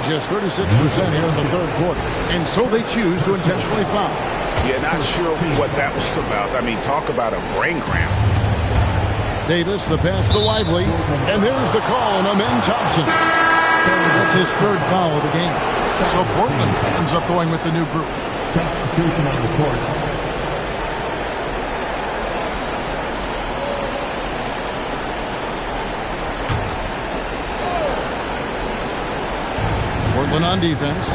Just 36% here in the 3rd quarter, and so they choose to intentionally foul. Yeah, not sure what that was about. I mean, talk about a brain cramp. Davis, the pass to Lively, and there's the call on Amen Thompson. That's his 3rd foul of the game. So Portland ends up going with the new group. Substitution on the court. Portland on defense.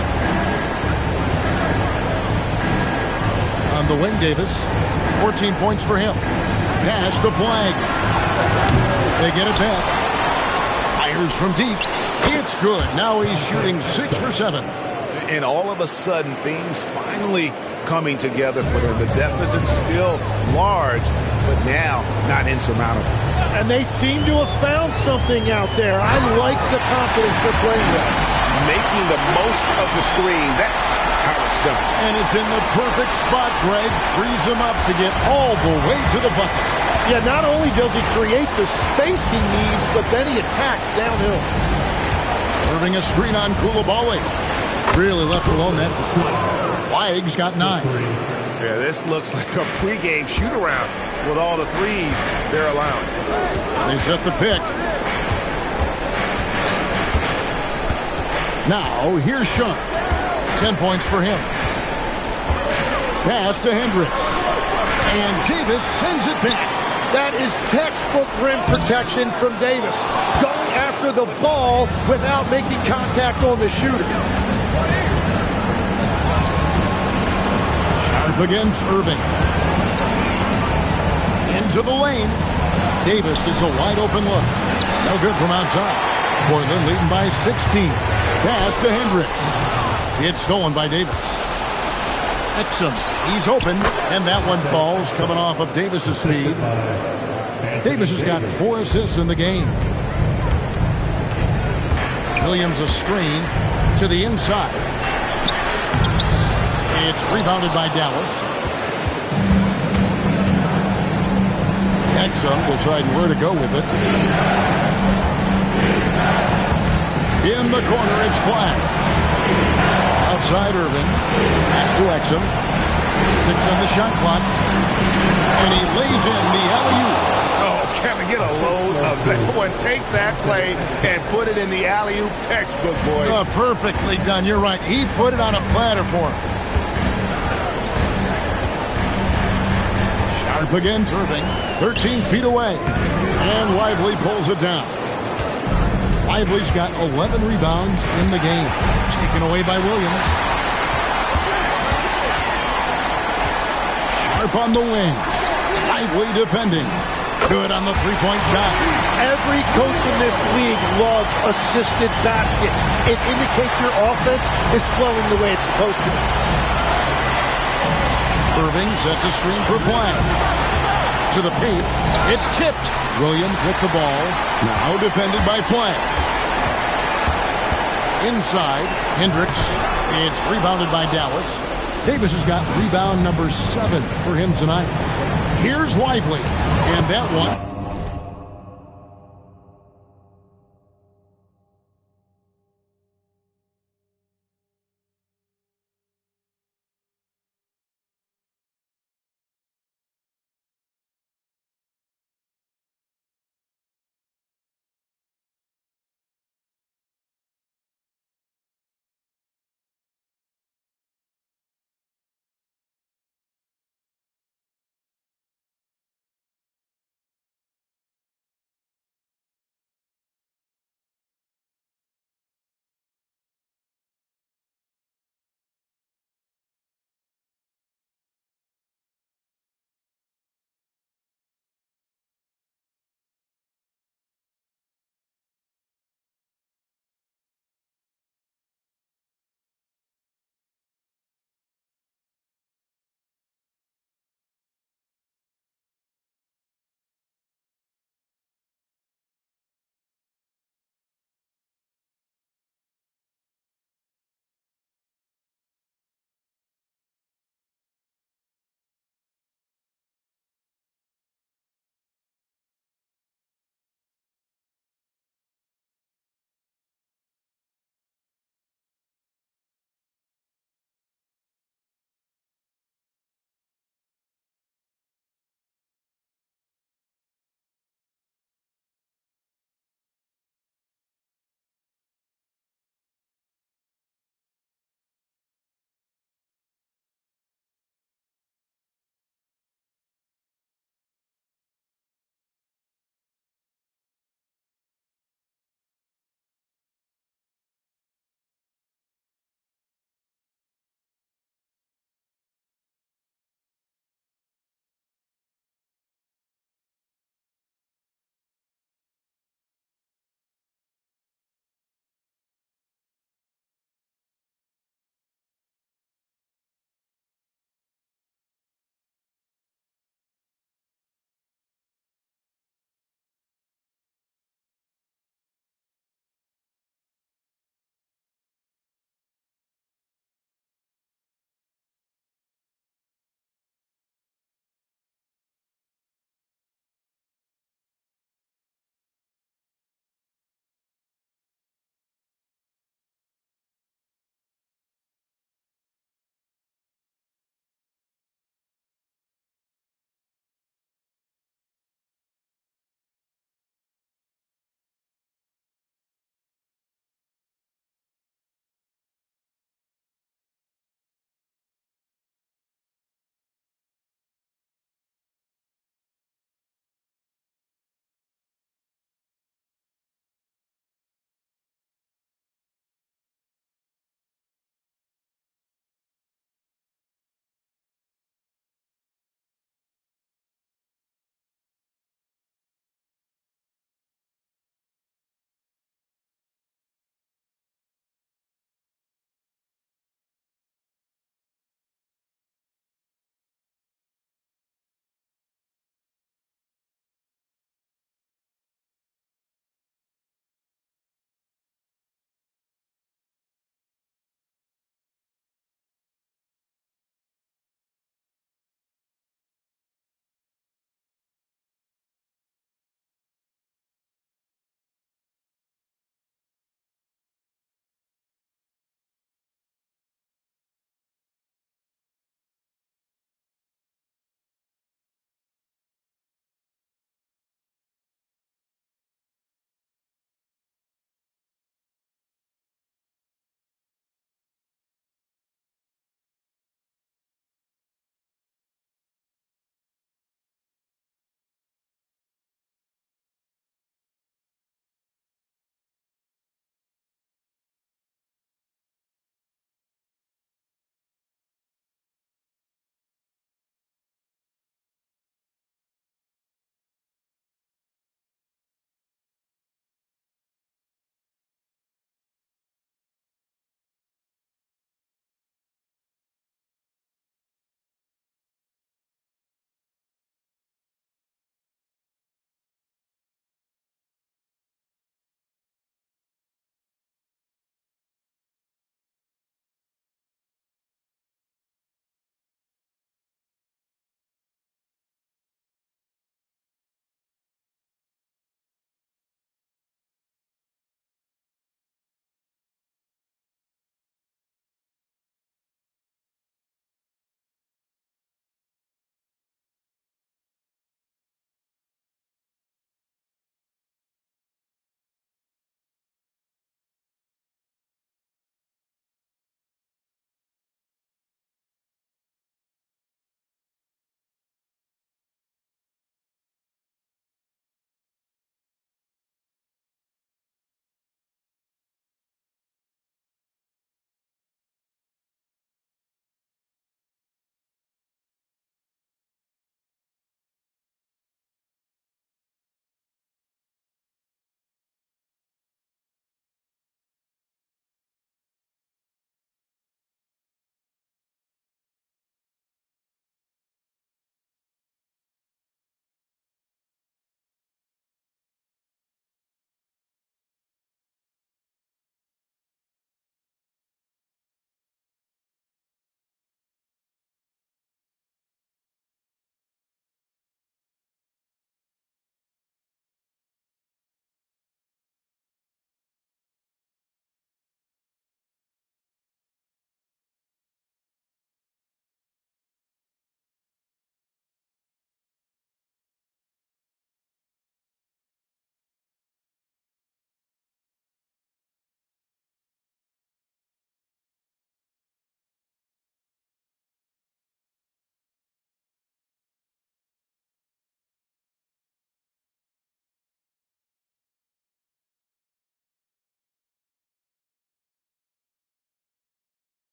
On the wing, Davis. 14 points for him. Pass to Flag. They get it back. Fires from deep. It's good. Now he's shooting 6 for 7. And all of a sudden, things finally coming together for them. The deficit's still large, but now not insurmountable. And they seem to have found something out there. I like the confidence they're playing with. Making the most of the screen. That's how it's done. And it's in the perfect spot. Greg frees him up to get all the way to the bucket. Yeah, not only does he create the space he needs, but then he attacks downhill. Serving a screen on Koulibaly. Really left alone that time. Flag's got 9. Yeah, this looks like a pregame shoot-around with all the threes they're allowing. They set the pick. Now, here's Shump. 10 points for him. Pass to Hendricks. And Davis sends it back. That is textbook rim protection from Davis. Going after the ball without making contact on the shooter. Sharp against Irving. Into the lane. Davis gets a wide open look. No good from outside. Portland leading by 16. Pass to Hendricks. It's stolen by Davis. Exum, he's open, and that one falls coming off of Davis's speed. Davis has got 4 assists in the game. Williams a screen to the inside. It's rebounded by Dallas. Exum deciding where to go with it. In the corner, it's Flag. Outside Irving. Pass to Exum. 6 on the shot clock. And he lays in the alley-oop. Oh, Kevin, get a load of that one. Take that play and put it in the alley-oop textbook, boys. Oh, perfectly done. You're right. He put it on a platter for him. Sharp against Irving. 13 feet away. And Lively pulls it down. Lively's got 11 rebounds in the game. Taken away by Williams. Sharp on the wing. Lively defending. Good on the three-point shot. Every coach in this league loves assisted baskets. It indicates your offense is flowing the way it's supposed to. Irving sets a screen for Flag. To the paint. It's tipped. Williams with the ball. Now defended by Flag. Inside, Hendricks. It's rebounded by Dallas. Davis has got rebound number 7 for him tonight. Here's Lively. And that one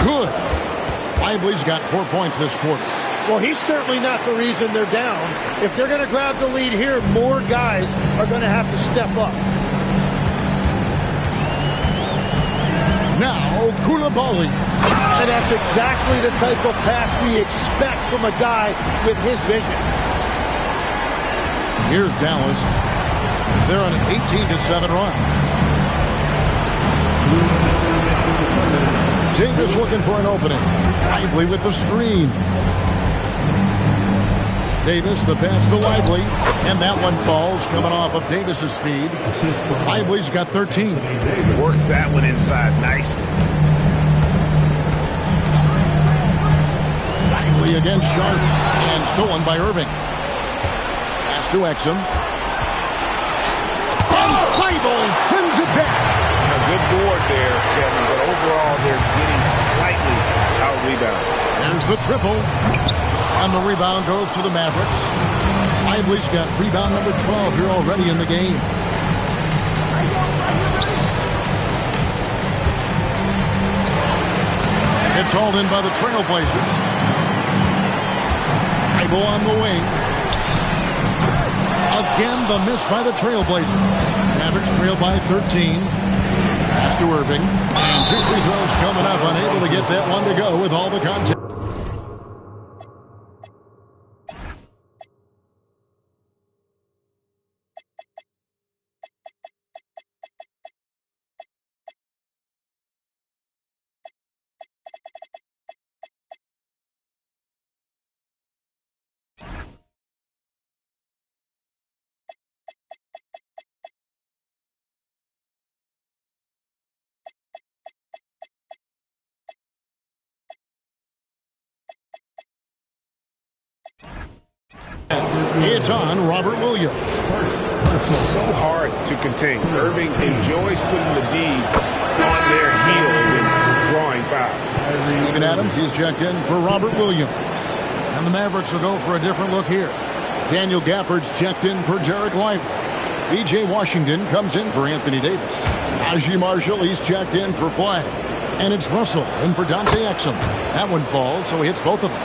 good. Lively's got 4 points this quarter. Well, he's certainly not the reason they're down. If they're going to grab the lead here, more guys are going to have to step up. Now, Koulibaly. And that's exactly the type of pass we expect from a guy with his vision. Here's Dallas. They're on an 18-7 run. Davis looking for an opening. Lively with the screen. Davis, the pass to Lively. And that one falls, coming off of Davis's feed. Lively's got 13. Works that one inside nicely. Lively against Sharp. And stolen by Irving. Pass to Exum. And Lively sends it back. A good board there, Kevin, but overall they're getting slightly out-rebounded. There's the triple. And the rebound goes to the Mavericks. Lively's got rebound number 12 here already in the game. It's hauled in by the Trailblazers. Lively on the wing. Again, the miss by the Trailblazers. Mavericks trail by 13. Pass to Irving. And 2 free throws coming up. Unable to get that one to go with all the contact. It's on Robert Williams. So hard to contain. Irving enjoys putting the D on their heels and drawing fouls. Steven Adams, he's checked in for Robert Williams. And the Mavericks will go for a different look here. Daniel Gafford's checked in for Jarek Lively. B.J. Washington comes in for Anthony Davis. Najee Marshall, he's checked in for Flag. And it's Russell in for Dante Exum. That one falls, so he hits both of them.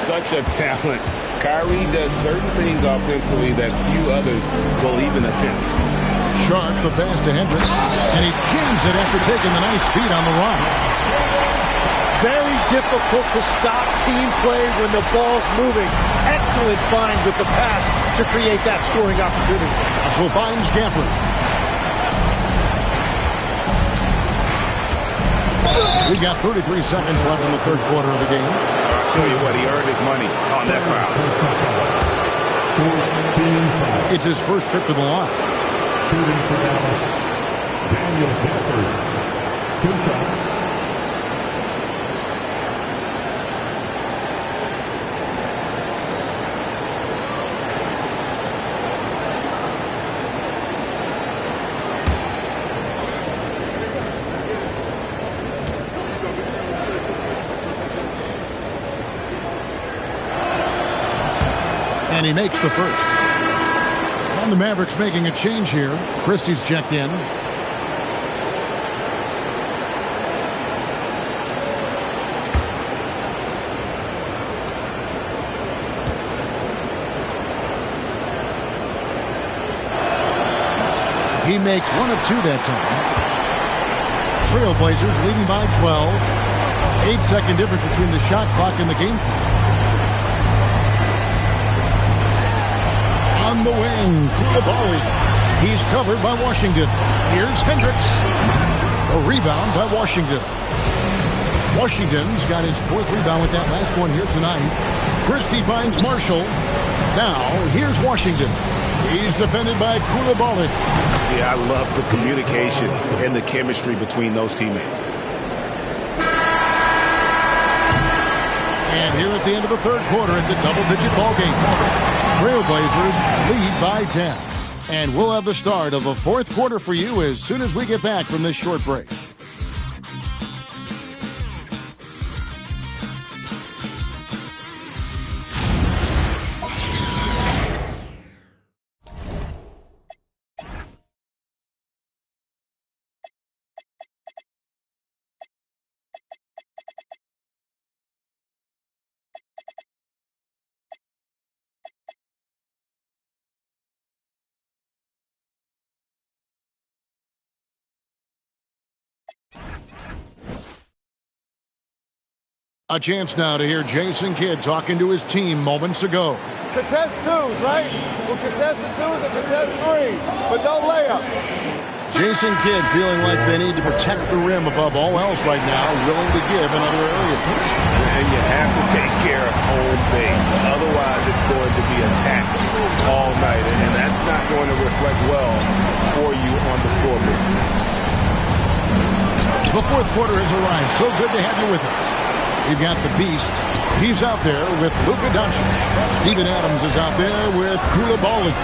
Such a talent. Kyrie does certain things offensively that few others will even attempt. Sharp, the pass to Hendricks. And he jams it after taking the nice feed on the run. Very difficult to stop team play when the ball's moving. Excellent find with the pass to create that scoring opportunity. Russell finds Gafford. We got 33 seconds left in the third quarter of the game. I'll tell you what, he earned his money on that foul. It's his first trip to the line. Shooting for Dallas, Daniel Gafford. 2 shots. And he makes the first. And the Mavericks making a change here. Christie's checked in. He makes 1 of 2 that time. Trailblazers leading by 12. 8-second difference between the shot clock and the game clock. On the wing, Koulibaly. He's covered by Washington. Here's Hendricks. A rebound by Washington. Washington's got his 4th rebound with that last one here tonight. Christie finds Marshall. Now, here's Washington. He's defended by Koulibaly. Yeah, I love the communication and the chemistry between those teammates. And here at the end of the third quarter, it's a double-digit ball game. Trailblazers lead by 10. And we'll have the start of the fourth quarter for you as soon as we get back from this short break. A chance now to hear Jason Kidd talking to his team moments ago. Contest twos, right? We'll contest the twos and contest threes, but no layups. Jason Kidd feeling like they need to protect the rim above all else right now, willing to give in other areas. And you have to take care of home base. Otherwise, it's going to be attacked all night, and that's not going to reflect well for you on the scoreboard. The fourth quarter has arrived. So good to have you with us. We've got the Beast. He's out there with Luka Doncic. Steven Adams is out there with Koulibaly.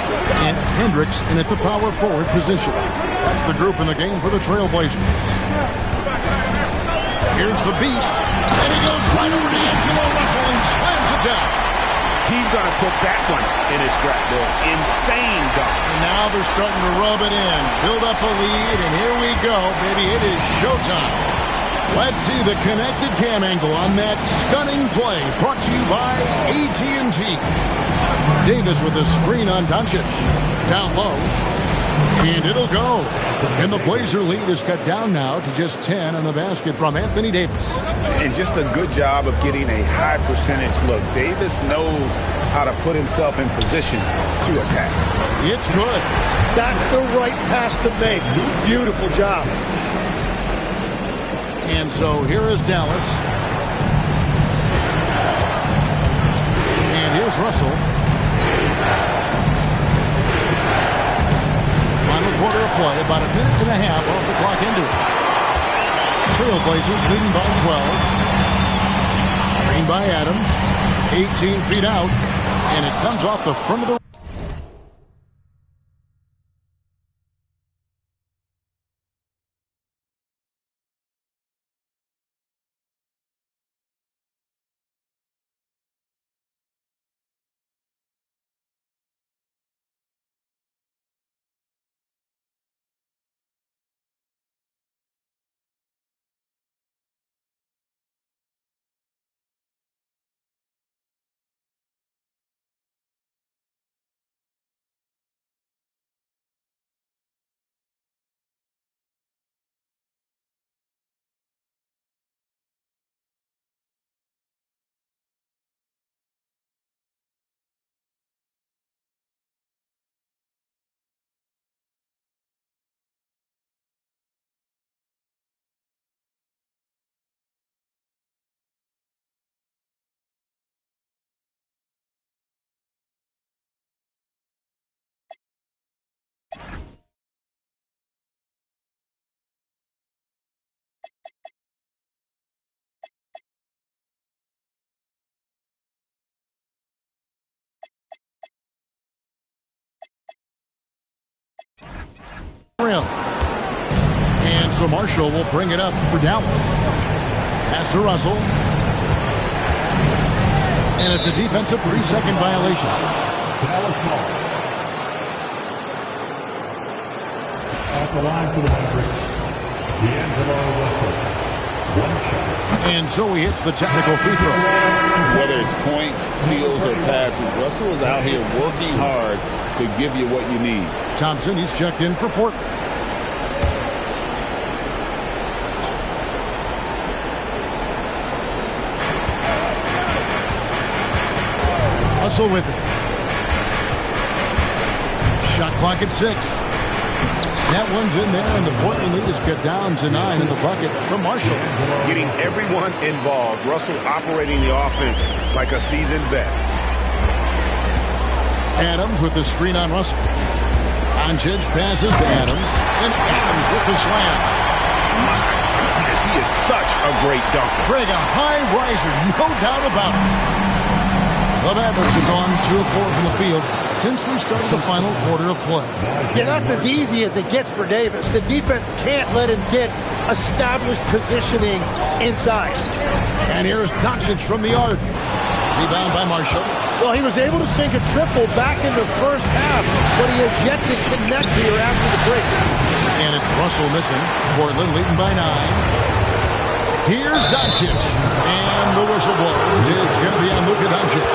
And it's Hendricks in at the power forward position. That's the group in the game for the Trailblazers. Here's the Beast. And he goes right over to Angelo Russell and slams it down. He's going to put that one in his scrapbook. Insane dunk. And now they're starting to rub it in. Build up a lead, and here we go, baby. It is showtime. Let's see the connected cam angle on that stunning play. Brought to you by AT&T. Davis with a screen on Doncic. Down low. And it'll go. And the Blazer lead is cut down now to just 10 on the basket from Anthony Davis. And just a good job of getting a high percentage look. Davis knows how to put himself in position to attack. It's good. That's the right pass to make. Beautiful job. And so here is Dallas. And here's Russell. Final quarter of play, about a minute and a half off the clock into it. Trailblazers leading by 12. Screen by Adams. 18 feet out. And it comes off the front of the rim. And so Marshall will bring it up for Dallas. Pass to Russell. And it's a defensive 3-second violation. Dallas ball. Off the line for the Mavericks, D'Angelo Russell. One shot. And so he hits the technical free throw. Whether it's points, steals, or passes, Russell is out here working hard to give you what you need. Thompson, he's checked in for Portland. Russell with it. Shot clock at 6. That one's in there, and the Portland lead is cut down to 9 in the bucket from Marshall. Getting everyone involved. Russell operating the offense like a seasoned vet. Adams with the screen on Russell. Doncic passes to Adams, and Adams with the slam. My goodness, he is such a great dunker. Greg, a high riser, no doubt about it. The Mavericks have gone 2 of 4 from the field since we started the final quarter of play. Yeah, that's as easy as it gets for Davis. The defense can't let him get established positioning inside. And here's Doncic from the arc. Rebound by Marshall. Well, he was able to sink a triple back in the first half, but he has yet to connect here after the break. And it's Russell missing. Portland leading by 9. Here's Doncic. And the whistle blows. It's going to be on Luka Doncic.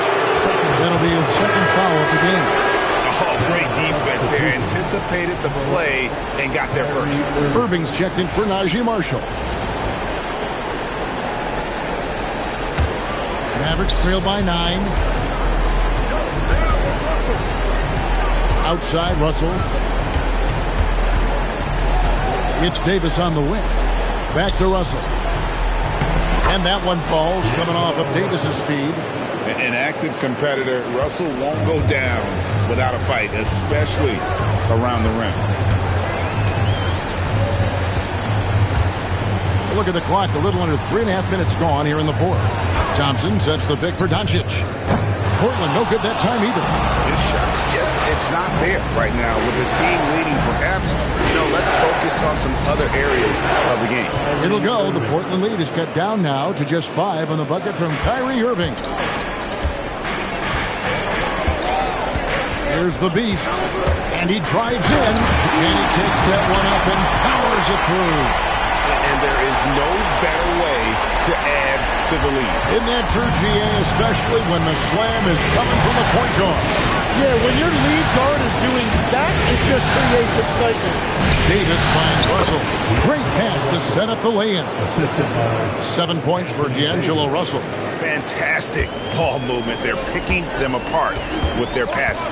That'll be his second foul of the game. Oh, great defense there. Anticipated the play and got there first. Irving's checked in for Najee Marshall. Mavericks trail by 9. Outside, Russell. It's Davis on the wing. Back to Russell. And that one falls, coming off of Davis's feed. An active competitor, Russell won't go down without a fight, especially around the rim. Look at the clock, a little under 3.5 minutes gone here in the fourth. Thompson sets the pick for Doncic. Portland, no good that time either. His shot's just, it's not there right now with his team leading. Perhaps, let's focus on some other areas of the game. It'll go. The Portland lead is cut down now to just 5 on the bucket from Kyrie Irving. Here's the beast, and he drives in, and he takes that one up and powers it through. And there is no better way to add to the lead. Isn't that true, GA, especially when the slam is coming from the point guard? Yeah, when your lead guard is doing that, it just creates excitement. Davis finds Russell. Great pass to set up the lay-in. 7 points for D'Angelo Russell. Fantastic ball movement. They're picking them apart with their passing.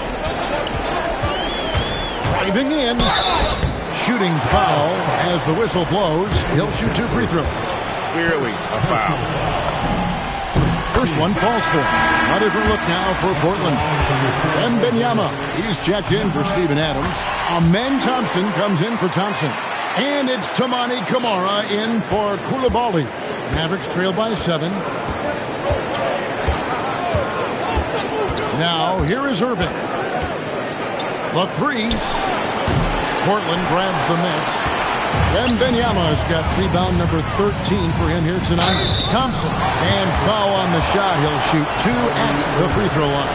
Driving in. Shooting foul as the whistle blows. He'll shoot 2 free throws. Clearly a foul. First one falls for him. A different look now for Portland. Wembanyama, he's checked in for Steven Adams. Amen Thompson comes in for Thompson. And it's Tamani Kamara in for Coulibaly. Mavericks trail by 7. Now, here is Irving. The 3. Portland grabs the miss. Wembanyama's got rebound number 13 for him here tonight. Thompson, and foul on the shot. He'll shoot 2 at the free throw line.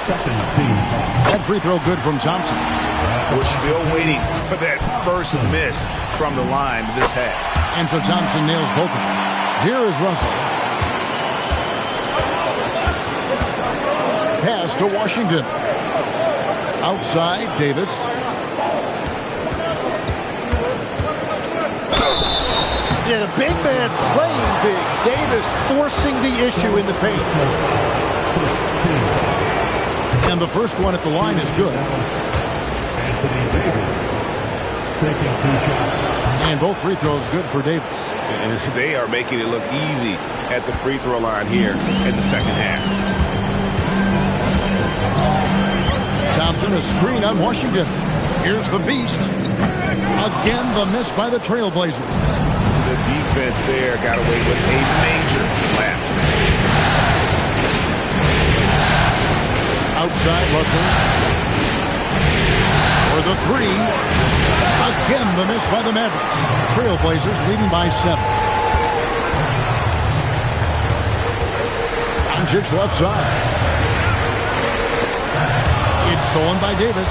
Second team foul. That free throw good from Thompson. We're still waiting for that first miss from the line this half. And so Thompson nails both of them. Here is Russell. Pass to Washington. Outside, Davis. Yeah, the big man playing big. Davis forcing the issue in the paint. And the first one at the line is good. Anthony Davis taking 2 shots. And both free throws good for Davis. And they are making it look easy at the free throw line here in the second half. Thompson, a screen on Washington. Here's the beast. Again, the miss by the Trailblazers. The defense there got away with a major lapse. Outside, Russell. For the 3. Again, the miss by the Mavericks. Trailblazers leading by 7. Doncic left side. It's stolen by Davis.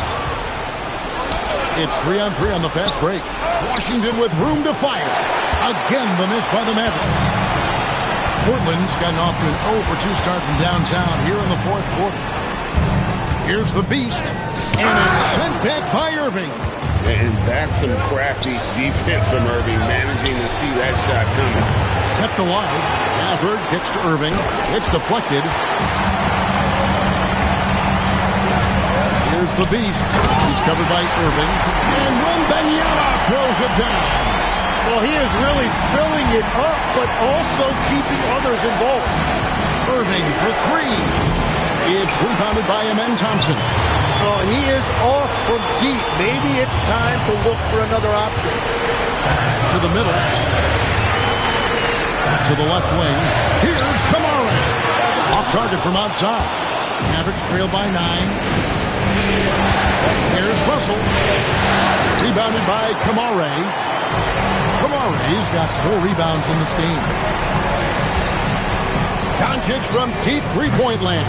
It's 3-on-3 on the fast break. Washington with room to fire. Again, the miss by the Mavericks. Portland's gotten off to an 0-for-2 start from downtown here in the fourth quarter. Here's the beast. And it's sent back by Irving. And that's some crafty defense from Irving, managing to see that shot coming. Kept alive. Gafford kicks to Irving. It's deflected. Here's the beast. He's covered by Irving. And Wembanyama throws it down. Well, he is really filling it up, but also keeping others involved. Irving for 3. It's rebounded by Amen Thompson. Oh, he is off from deep. Maybe it's time to look for another option. To the middle. To the left wing. Here's Kamara. Off target from outside. Mavericks trail by 9. Here's Russell. Rebounded by Kamara. Kamara's got 4 rebounds in this game. Doncic from deep three-point land.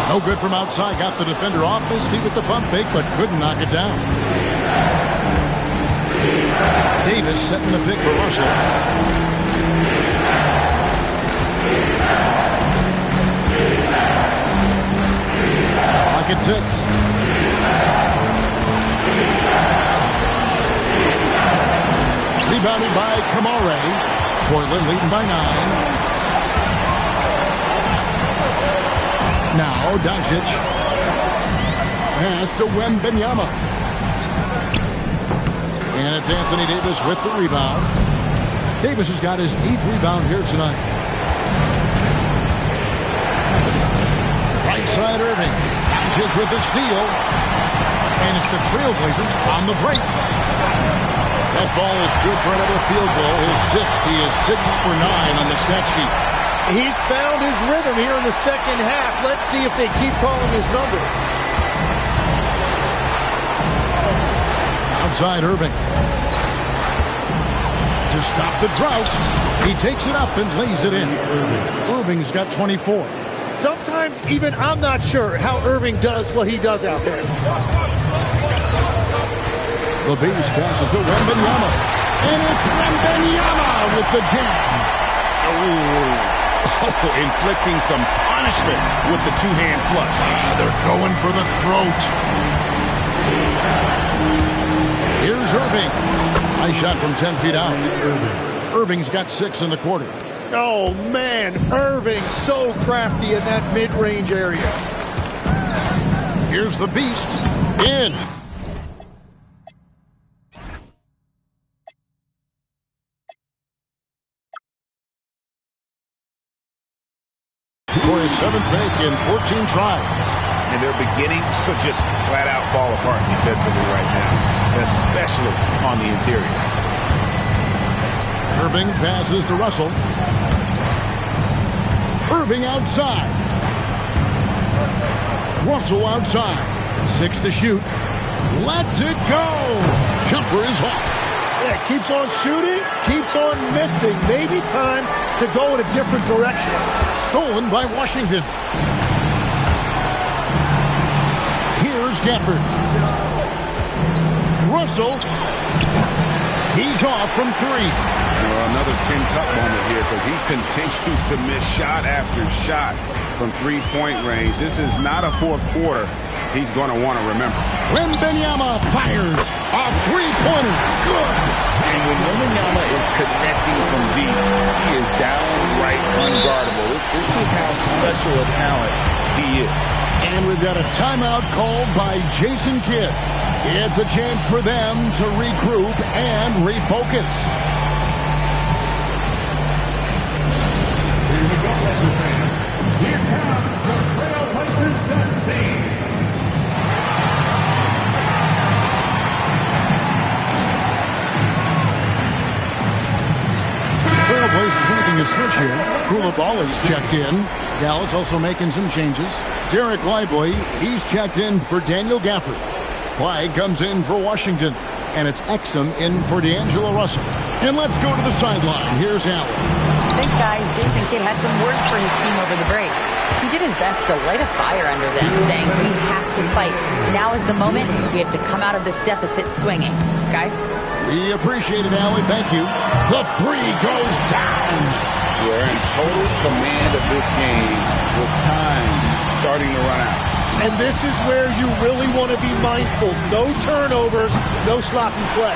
No good from outside. Got the defender off his feet with the pump fake, but couldn't knock it down. Davis setting the pick for Russell. Clock at 6. Rebounded by Kamara. Portland leading by 9. Now Doncic. Pass to Wembanyama. And it's Anthony Davis with the rebound. Davis has got his 8th rebound here tonight. Right side Irving. Doncic with the steal. And it's the Trailblazers on the break. That ball is good for another field goal. His 6th. He is 6 for 9 on the stat sheet. He's found his rhythm here in the second half. Let's see if they keep calling his number. Outside Irving. To stop the drought, he takes it up and lays it in. Irving's got 24. Sometimes even I'm not sure how Irving does what he does out there. The base passes to Wembanyama. And it's Wembanyama with the jam. Inflicting some punishment with the two-hand flush. They're going for the throat. Here's Irving. Nice shot from 10 feet out. Irving's got 6 in the quarter. Oh, man. Irving so crafty in that mid-range area. Here's the beast. In. For his 7th make in 14 tries. And they're beginning to just flat out fall apart defensively right now, especially on the interior. Irving passes to Russell. Irving outside. Russell outside. 6 to shoot. Lets it go. Jumper is off. Yeah, keeps on shooting, keeps on missing. Maybe time to go in a different direction. Stolen by Washington. Here's Gafford. Russell. He's off from 3. Another tin cup moment here because he continues to miss shot after shot from three-point range. This is not a fourth quarter he's going to want to remember. Wembanyama fires a three-pointer. Good. And when Wembanyama is connecting from deep, he is downright unguardable. This is how special a talent he is. And we've got a timeout called by Jason Kidd. It's a chance for them to regroup and refocus. Here we go, Lakers fans. Here comes the Trailblazers dance team. Trailblazers making a switch here. Koulibaly's checked in. Dallas also making some changes. Derek Lively, he's checked in for Daniel Gafford. Clyde comes in for Washington. And it's Exum in for D'Angelo Russell. And let's go to the sideline. Here's Allen. Thanks, guys. Jason Kidd had some words for his team over the break. He did his best to light a fire under them, saying, we have to fight. Now is the moment. We have to come out of this deficit swinging. Guys? We appreciate it, Allie. Thank you. The 3 goes down. We're in total command of this game with time starting to run out. And this is where you really want to be mindful. No turnovers, no sloppy play.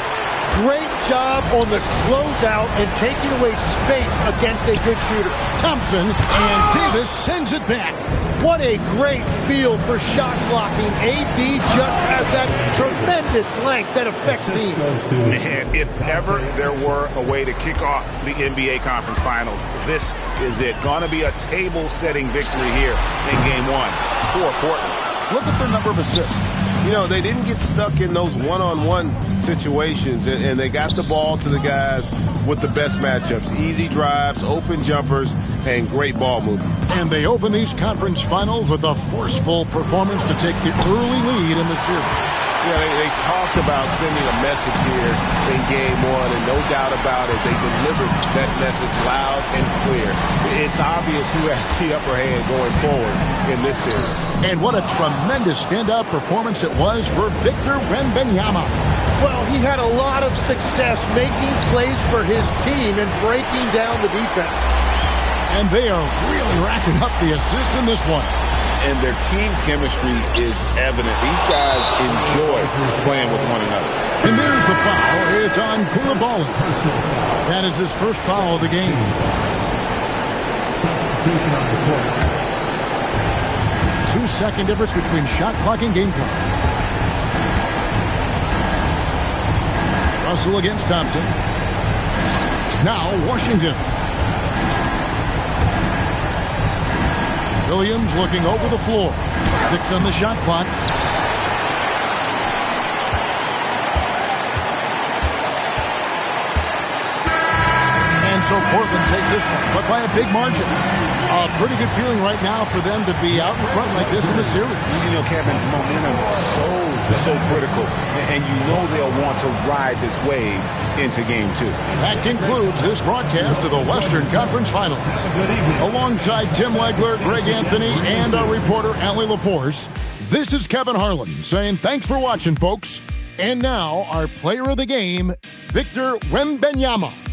Great job on the closeout and taking away space against a good shooter. Thompson and Davis sends it back. What a great field for shot blocking. AD just has that tremendous length that affects teams. Man, if ever there were a way to kick off the NBA Conference Finals, this is it. Going to be a table-setting victory here in Game 1 for Portland. Look at their number of assists. You know, they didn't get stuck in those one-on-one situations, and they got the ball to the guys with the best matchups. Easy drives, open jumpers, and great ball movement. And they open these conference finals with a forceful performance to take the early lead in the series. Yeah, they talked about sending a message here in Game 1, and no doubt about it, they delivered that message loud and clear. It's obvious who has the upper hand going forward in this series. And what a tremendous standout performance it was for Victor Wembanyama. Well, he had a lot of success making plays for his team and breaking down the defense. And they are really racking up the assists in this one. And their team chemistry is evident. These guys enjoy playing with one another. And there's the foul. It's on Koulibaly. That is his first foul of the game. Substitution on the court. 30-second difference between shot clock and game clock. Russell against Thompson. Now Washington. Williams looking over the floor. 6 on the shot clock. And so Portland takes this one, but by a big margin. A pretty good feeling right now for them to be out in front like this in the series. You know, Kevin, momentum so critical, and you know they'll want to ride this wave into Game 2. That concludes this broadcast of the Western Conference Finals. Alongside Tim Legler, Greg Anthony, and our reporter, Allie LaForce, this is Kevin Harlan saying thanks for watching, folks. And now, our player of the game, Victor Wembanyama.